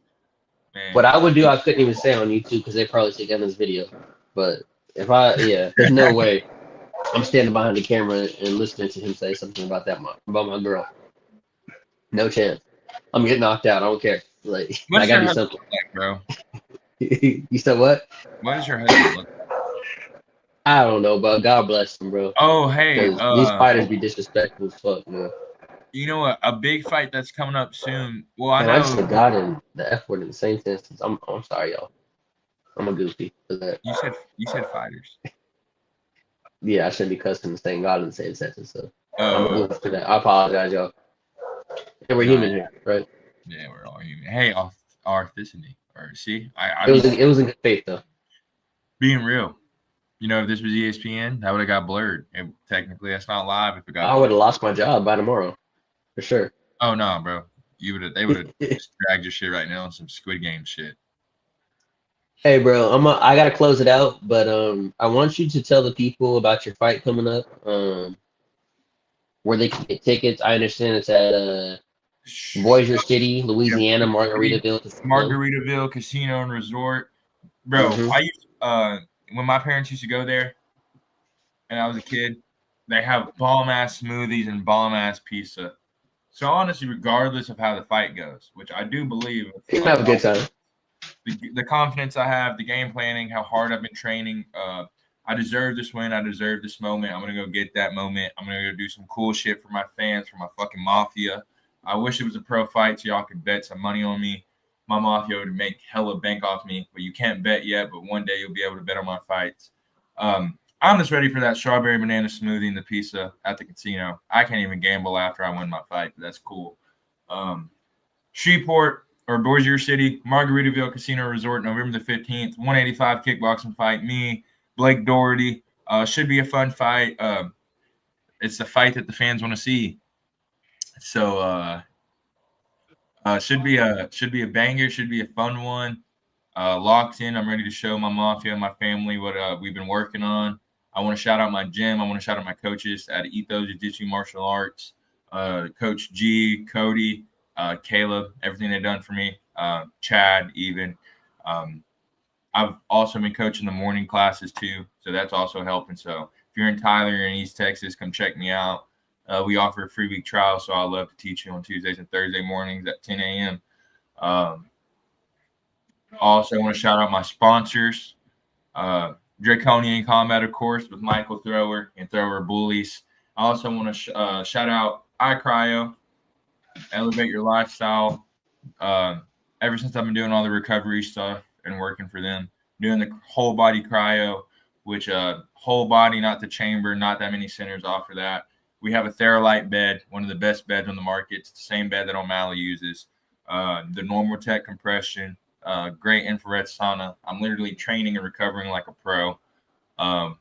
man. What I would do, I couldn't even say on YouTube because they probably take on this video. But there's no way I'm standing behind the camera and listening to him say something about my girl. No chance. I'm getting knocked out. I don't care. Like, I gotta do something, like, bro. You said what? What does your husband look like? I don't know, but God bless them, bro. Oh, hey, Because these fighters be disrespectful as fuck, man. you know what? A big fight that's coming up soon. Well, I Man, I just know said God and the F word in the same sentence. I'm sorry, y'all. I'm a goofy for that. you said fighters. Yeah, I shouldn't be cussing and saying God in the same sentence. So I'm a Oh, goofy for that. I apologize, y'all. And we're no, human here, right? yeah, we're all human. Hey, authenticity. Or see, I It be was it was in good faith though. being real. You know, if this was ESPN, that would have got blurred. And technically, that's not live if it got I would blurred. have lost my job by tomorrow, for sure. Oh no, bro. They would have dragged your shit right now on some Squid Game shit. Hey, bro, I gotta close it out, but I want you to tell the people about your fight coming up. Where they can get tickets. I understand it's at Bossier City, Yeah, Louisiana, Margaritaville Casino. Margaritaville Casino and Resort. Bro, Mm-hmm. I used when my parents used to go there and I was a kid, they have bomb ass smoothies and bomb ass pizza. So honestly, regardless of how the fight goes, which I do believe, You can have a good time. the confidence I have, the game planning, how hard I've been training, I deserve this win. I deserve this moment. I'm gonna go get that moment. I'm gonna go do some cool shit for my fans, for my fucking mafia. I wish it was a pro fight so y'all could bet some money on me. My mafia would make hella bank off me, but you can't bet yet. But one day you'll be able to bet on my fights. I'm just ready for that strawberry banana smoothie and the pizza at the casino. I can't even gamble after I win my fight, but that's cool. Shreveport or Bossier City, Margaritaville Casino Resort, November the 15th, 185 kickboxing fight. Me, Blake Doherty. Should be a fun fight. It's the fight that the fans want to see. So should be a banger. Should be a fun one. Locked in. I'm ready to show my mafia and my family what we've been working on. I want to shout out my gym. I want to shout out my coaches at Ethos Jiu-Jitsu Martial Arts, Coach G, Cody, Caleb, everything they've done for me, Chad even. I've also been coaching the morning classes too, so that's also helping. So if you're in Tyler or in East Texas, come check me out. We offer a free week trial, so I love to teach you on Tuesdays and Thursday mornings at 10 a.m. Also, want to shout out my sponsors, Draconian Combat, of course, with Michael Thrower and Thrower Bullies. I also want to shout out iCryo, Elevate Your Lifestyle. Ever since I've been doing all the recovery stuff and working for them, doing the whole body cryo, which whole body, not the chamber, not that many centers offer that. We have a Theralite bed, one of the best beds on the market. It's the same bed that O'Malley uses. The Normal Tech compression, great infrared sauna. I'm literally training and recovering like a pro. I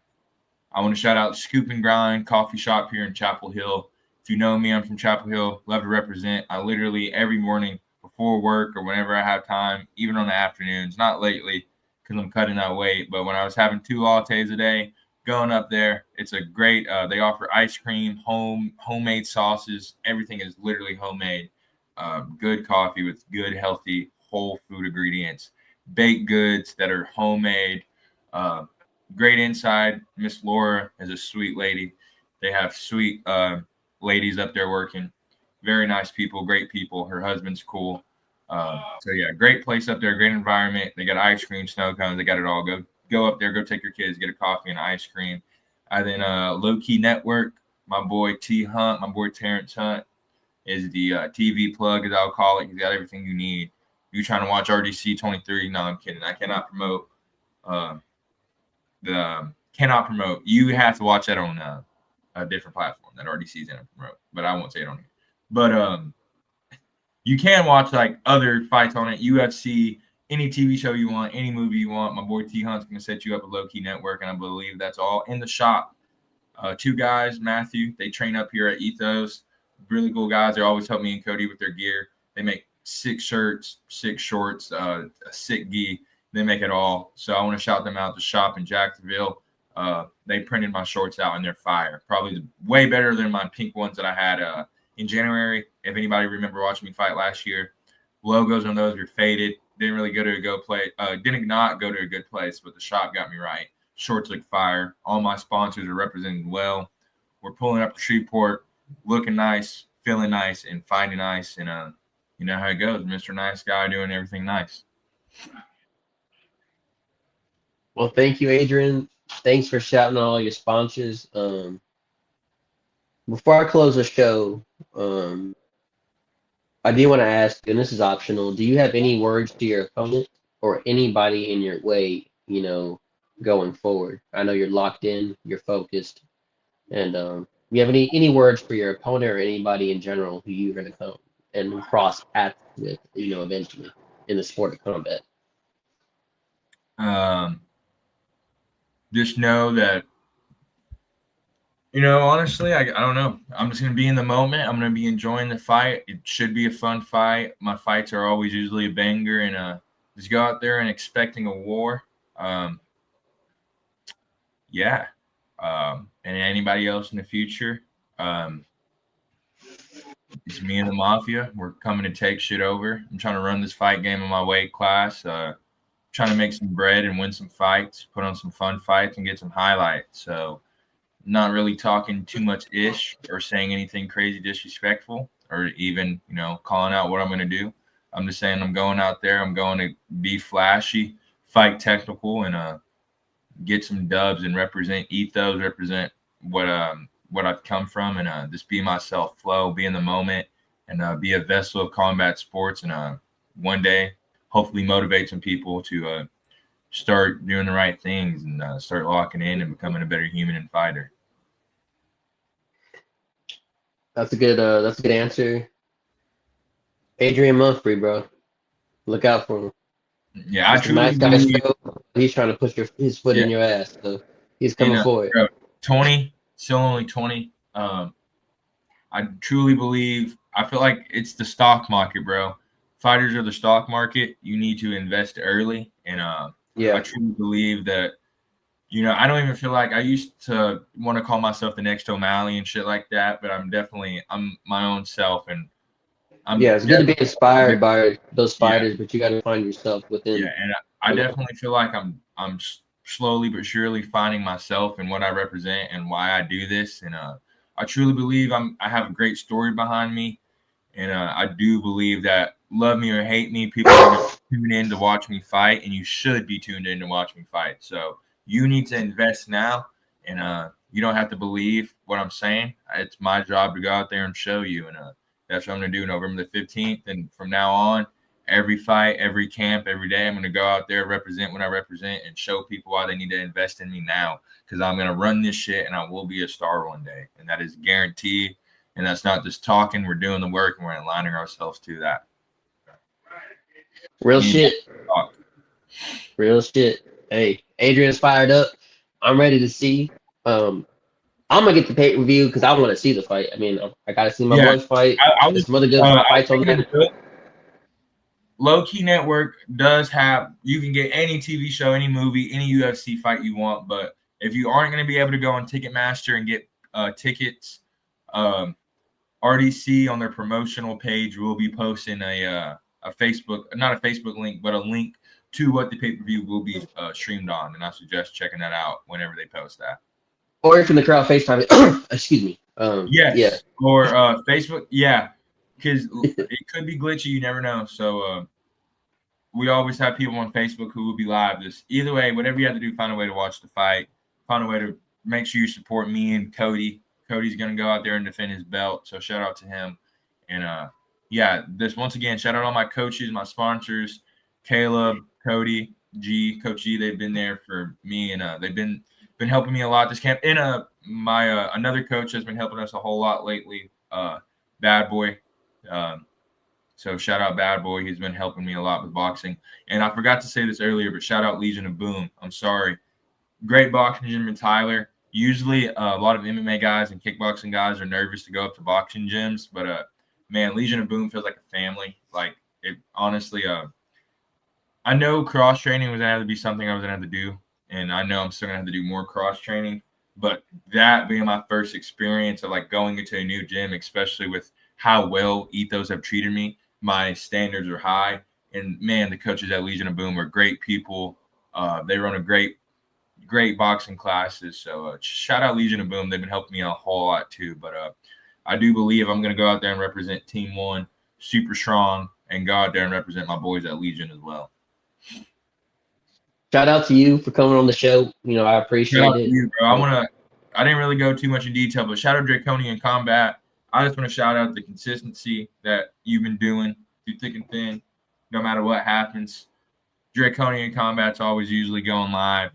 want to shout out Scoop and Grind Coffee Shop here in Chapel Hill. If you know me, I'm from Chapel Hill. Love to represent. I literally every morning before work or whenever I have time, even on the afternoons, not lately because I'm cutting that weight, but when I was having 2 lattes a day, going up there, it's a great, they offer ice cream, homemade sauces. Everything is literally homemade. Good coffee with good, healthy, whole food ingredients, baked goods that are homemade. Great inside. Miss Laura is a sweet lady. They have sweet ladies up there working. Very nice people, great people. Her husband's cool. So yeah, great place up there, great environment. They got ice cream, snow cones, they got it all. Go up there, go take your kids, get a coffee and ice cream. And then Low Key Network, my boy T Hunt, my boy Terrence Hunt is the TV plug, as I'll call it. He's got everything you need. You trying to watch RDC 23? No, I'm kidding. I cannot promote. Cannot promote. You have to watch that on a different platform that RDC is in to promote. But I won't say it on here. But you can watch like other fights on it, UFC, any TV show you want, any movie you want. My boy T Hunt's gonna set you up a Low Key Network, and I believe that's all in the shop. 2 guys, Matthew, they train up here at Ethos. Really cool guys. They always help me and Cody with their gear. They make 6 shirts, 6 shorts, a sick gi. They make it all. So I want to shout them out. The shop in Jacksonville. They printed my shorts out and they're fire. Probably way better than my pink ones that I had in January. If anybody remember watching me fight last year, logos on those were faded. Didn't really go to a good place. Didn't not go to a good place, but the shop got me right. Shorts look fire. All my sponsors are represented well. We're pulling up to Shreveport, looking nice, feeling nice, and fighting nice. And you know how it goes, Mr. Nice Guy doing everything nice. Well, thank you, Adrian. Thanks for shouting out all your sponsors. Before I close the show, I do want to ask, and this is optional, do you have any words to your opponent or anybody in your way, going forward? I know you're locked in, you're focused, and you have any words for your opponent or anybody in general who you're going to come and cross paths with, eventually in the sport of combat? Just know that, honestly, I don't know. I'm just going to be in the moment. I'm going to be enjoying the fight. It should be a fun fight. My fights are always usually a banger, and just go out there and expecting a war. Yeah. And anybody else in the future, it's me and the Mafia. We're coming to take shit over. I'm trying to run this fight game in my weight class, trying to make some bread and win some fights, put on some fun fights, and get some highlights. So not really talking too much ish or saying anything crazy disrespectful or even, calling out what I'm going to do. I'm just saying I'm going out there. I'm going to be flashy, fight technical, and get some dubs and represent ethos, represent what I've come from, and just be myself, flow, be in the moment, and be a vessel of combat sports, and one day hopefully motivate some people to start doing the right things and start locking in and becoming a better human and fighter. That's a good answer. Adrian Mumphrey, bro. Look out for him. Yeah, I It's a truly nice guy believe. show. He's trying to push his foot in your ass, so he's coming for it. 20, still only 20. I truly believe. I feel like it's the stock market, bro. Fighters are the stock market. You need to invest early, and I truly believe that. I don't even feel like I used to want to call myself the next O'Malley and shit like that, but I'm my own self, and it's good to be inspired by those fighters, but you got to find yourself within. Yeah, and I definitely feel like I'm slowly but surely finding myself and what I represent and why I do this, and I truly believe I have a great story behind me, and I do believe that love me or hate me, people are going to tune in to watch me fight, and you should be tuned in to watch me fight. So you need to invest now, and you don't have to believe what I'm saying. It's my job to go out there and show you, and that's what I'm going to do November the 15th, and from now on, every fight, every camp, every day, I'm going to go out there, represent what I represent, and show people why they need to invest in me now, because I'm going to run this shit, and I will be a star one day, and that is guaranteed. And that's not just talking. We're doing the work, and we're aligning ourselves to that. Real shit. Real shit. Hey, Adrian's fired up. I'm ready to see. I'm gonna get the pay-per-view because I want to see the fight. I mean, I gotta see my boys fight. There's some other good fights on there. Low Key Network does have, you can get any TV show, any movie, any UFC fight you want, but if you aren't going to be able to go on Ticketmaster and get tickets, RDC on their promotional page will be posting a Facebook, not a Facebook link, but a link to what the pay-per-view will be streamed on, and I suggest checking that out whenever they post that. Or if in the crowd FaceTime, excuse me. Yes. Yeah. Or Facebook, yeah, because it could be glitchy. You never know. So we always have people on Facebook who will be live. Just either way, whatever you have to do, find a way to watch the fight. Find a way to make sure you support me and Cody. Cody's gonna go out there and defend his belt. So shout out to him. And this once again, shout out all my coaches, my sponsors, Caleb, Cody, Coach G. They've been there for me, and they've been helping me a lot this camp. And my another coach has been helping us a whole lot lately. Bad Boy. So shout out Bad Boy. He's been helping me a lot with boxing. And I forgot to say this earlier, but shout out Legion of Boom. I'm sorry. Great boxing gym in Tyler. Usually a lot of MMA guys and kickboxing guys are nervous to go up to boxing gyms, but man, Legion of Boom feels like a family. Like it honestly, I know cross training was gonna have to be something I was gonna have to do, and I know I'm still gonna have to do more cross training. But that being my first experience of like going into a new gym, especially with how well Ethos have treated me, my standards are high. And man, the coaches at Legion of Boom are great people. They run a great boxing classes. So shout out Legion of Boom. They've been helping me a whole lot too. But I do believe I'm going to go out there and represent Team 1 super strong and go out there and represent my boys at Legion as well. shout out to you for coming on the show. You know, I Shout appreciate out to it. you, bro. I didn't really go too much in detail, but shout out Draconian Combat. I just want to shout out the consistency that you've been doing through thick and thin, no matter what happens. Draconian Combat's always usually going live.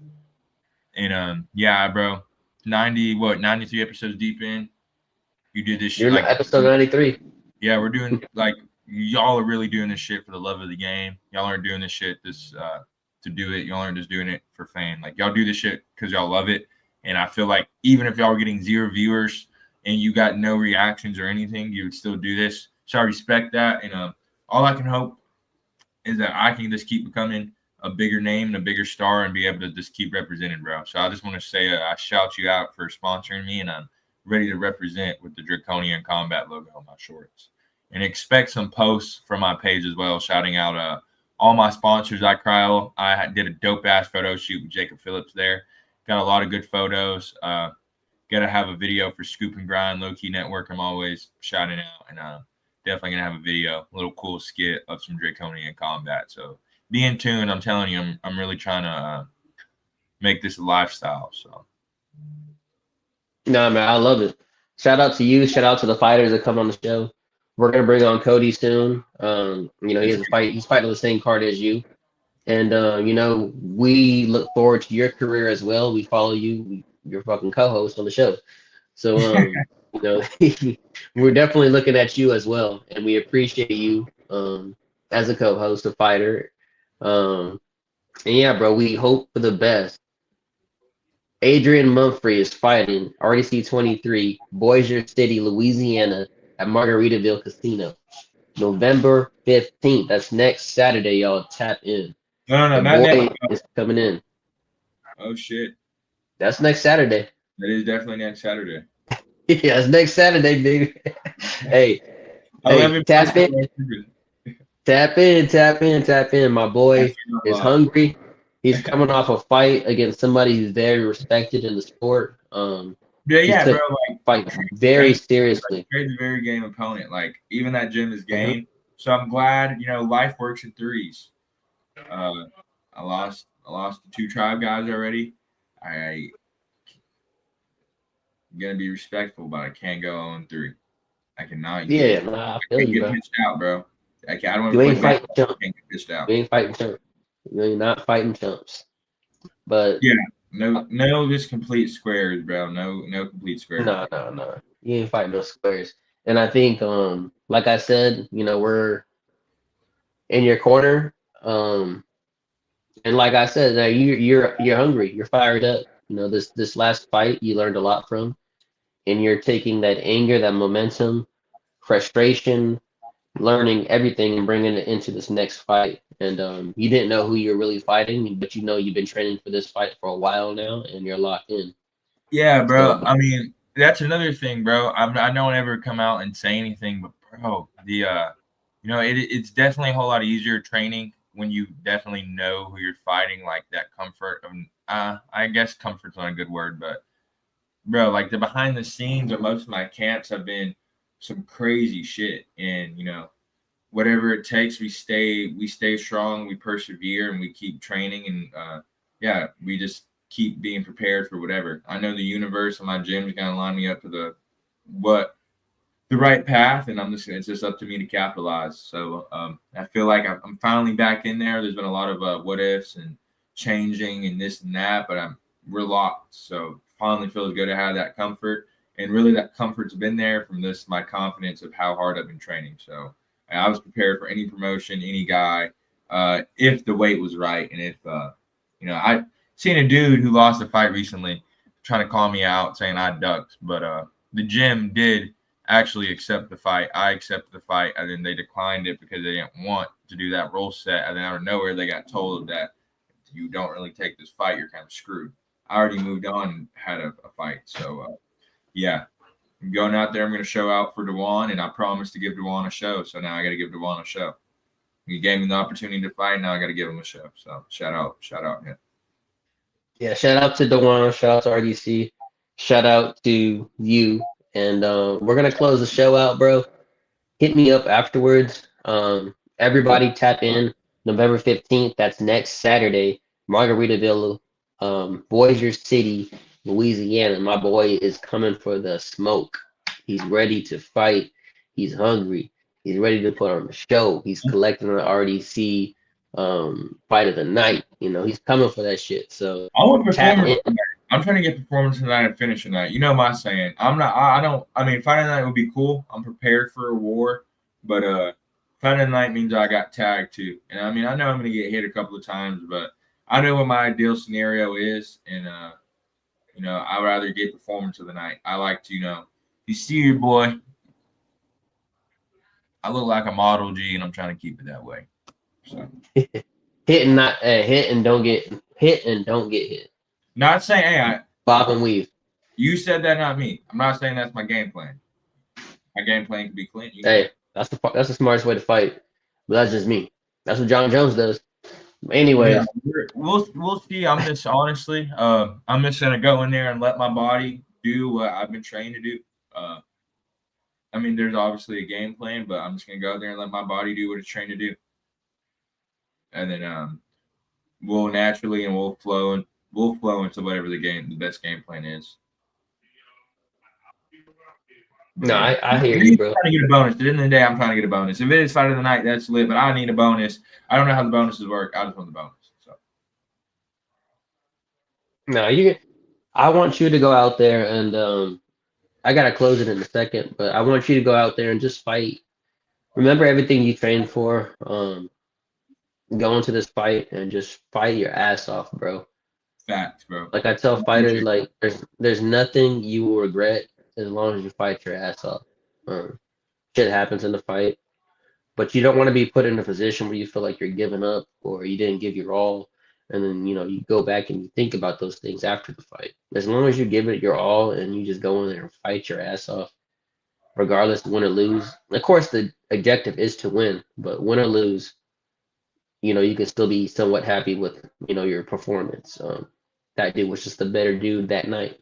And yeah, bro. 93 episodes deep in. You did this shit You're like episode 93. yeah, we're doing like y'all are really doing this shit for the love of the game. Y'all aren't doing this shit to do it. Y'all aren't just doing it for fame. Like y'all do this shit because y'all love it. And I feel like even if y'all are getting 0 viewers and you got no reactions or anything, you would still do this. So I respect that. And all I can hope is that I can just keep becoming a bigger name and a bigger star and be able to just keep representing, bro. So I just want to say I shout you out for sponsoring me, and I'm ready to represent with the Draconian Combat logo on my shorts. And expect some posts from my page as well, shouting out all my sponsors. I did a dope-ass photo shoot with Jacob Phillips there. Got a lot of good photos. Got to have a video for Scoop and Grind, Low Key Network. I'm always shouting out. And definitely going to have a video, a little cool skit of some Draconian Combat. So be in tune. I'm telling you, I'm really trying to make this a lifestyle. So. No, man, I love it. Shout out to you. Shout out to the fighters that come on the show. We're gonna bring on Cody soon. You know, he has a fight. He's fighting the same card as you, and you know, we look forward to your career as well. We follow you. You're fucking co-host on the show, so you know, we're definitely looking at you as well, and we appreciate you as a co-host, a fighter. And yeah, bro, we hope for the best. Adrian Mumphrey is fighting RDC 23, Bossier City, Louisiana, at Margaritaville Casino, November 15th. That's next Saturday, y'all. Tap in. No, The not boy next. is coming in. Oh, shit. That's next Saturday. That is definitely next Saturday. Yeah, it's next Saturday, baby. Hey, tap in. Tap in, tap in, tap in. My boy is hungry. He's coming off a fight against somebody who's very respected in the sport. Yeah, bro. Like, fight very seriously. Trade's a very game opponent. Like, even that gym is game. So I'm glad, you know, life works in threes. I lost to 2 tribe guys already. I'm gonna be respectful, but I can't go 0-3. I cannot. Yeah, nah, I feel you, get bro. pitched out, bro. I don't want You to ain't fighting chumps. get pitched out. You ain't fighting chumps. You're not fighting chumps. But yeah, no, just complete squares, bro. No complete squares. No. You ain't fighting no squares. And I think, like I said, you know, we're in your corner. And like I said, now you're hungry. You're fired up. You know, this last fight you learned a lot from, and you're taking that anger, that momentum, frustration, learning everything, and bringing it into this next fight. And you didn't know who you're really fighting, but you know you've been training for this fight for a while now, and you're locked in. Yeah, bro. So, I mean, that's another thing, bro. I don't ever come out and say anything, but bro, you know, it's definitely a whole lot easier training when you definitely know who you're fighting, like that comfort of, I guess comfort's not a good word, but bro, like the behind the scenes of most of my camps have been some crazy shit. And, you know, whatever it takes, we stay strong, we persevere, and we keep training. And yeah, we just keep being prepared for whatever. I know the universe and my gym is going to line me up to the right path, and it's just up to me to capitalize. So I feel like I'm finally back in there. There's been a lot of what ifs and changing and this and that, but we're locked. So finally feels good to have that comfort, and really that comfort's been there from my confidence of how hard I've been training. So I was prepared for any promotion, any guy, if the weight was right, and if you know, I seen a dude who lost a fight recently trying to call me out saying I ducked, but the gym did actually accept the fight. I accepted the fight, and then they declined it because they didn't want to do that roll set. And then out of nowhere, they got told that you don't really take this fight, you're kind of screwed. I already moved on and had a fight. So, yeah, I'm going out there. I'm going to show out for Dewan, and I promised to give Dewan a show. So now I got to give Dewan a show. He gave me the opportunity to fight. Now I got to give him a show. So shout out him. yeah, shout out to Dewan, shout out to RDC, shout out to you. And we're going to close the show out, bro. Hit me up afterwards. Everybody tap in November 15th. That's next Saturday. Margaritaville, Bossier City, Louisiana. My boy is coming for the smoke. He's ready to fight. He's hungry. He's ready to put on a show. He's collecting an RDC fight of the night. You know, he's coming for that shit. So I want tap performance. in. I'm trying to get performance tonight and finish tonight. You know my saying. I'm not. I don't. I mean, fighting night would be cool. I'm prepared for a war, but fighting night means I got tagged too. And I mean, I know I'm gonna get hit a couple of times, but I know what my ideal scenario is, and you know, I'd rather get performance of the night. I like to, you know, you see your boy. I look like a model G, and I'm trying to keep it that way. So. Hit and not hit and don't get hit. Not saying, hey, Bob and weave. You said that, not me. I'm not saying that's my game plan. My game plan could be clean. Hey, that's the smartest way to fight. But that's just me. That's what John Jones does. Anyways, yeah, we'll see. I'm just honestly, I'm just gonna go in there and let my body do what I've been trained to do. I mean, there's obviously a game plan, but I'm just gonna go there and let my body do what it's trained to do, and then we'll naturally and we'll flow into whatever the best game plan is. no, I hear you, bro. I'm trying to get a bonus. At the end of the day, I'm trying to get a bonus. If it is fight of the night, that's lit. But I need a bonus. I don't know how the bonuses work. I just want the bonus. So. No, I want you to go out there and I gotta close it in a second, but I want you to go out there and just fight. Remember everything you trained for. Go into this fight and just fight your ass off, bro. Facts, bro. Like I tell fighters, like there's nothing you will regret as long as you fight your ass off. Shit happens in the fight, but you don't want to be put in a position where you feel like you're giving up or you didn't give your all, and then you go back and you think about those things after the fight. As long as you give it your all and you just go in there and fight your ass off, regardless of win or lose. Of course, the objective is to win, but win or lose, you can still be somewhat happy with your performance. That dude was just the better dude that night.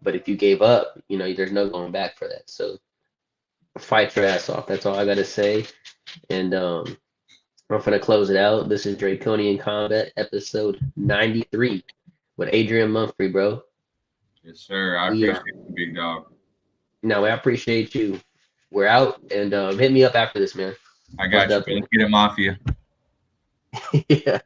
But if you gave up, there's no going back for that. So fight your ass off. That's all I gotta say. And I'm gonna close it out. This is Draconian Combat, episode 93 with Adrian Mumphrey, bro. Yes, sir. I appreciate you, big dog. No, I appreciate you. We're out, and hit me up after this, man. I got you. Let's get it, Mafia. Yeah.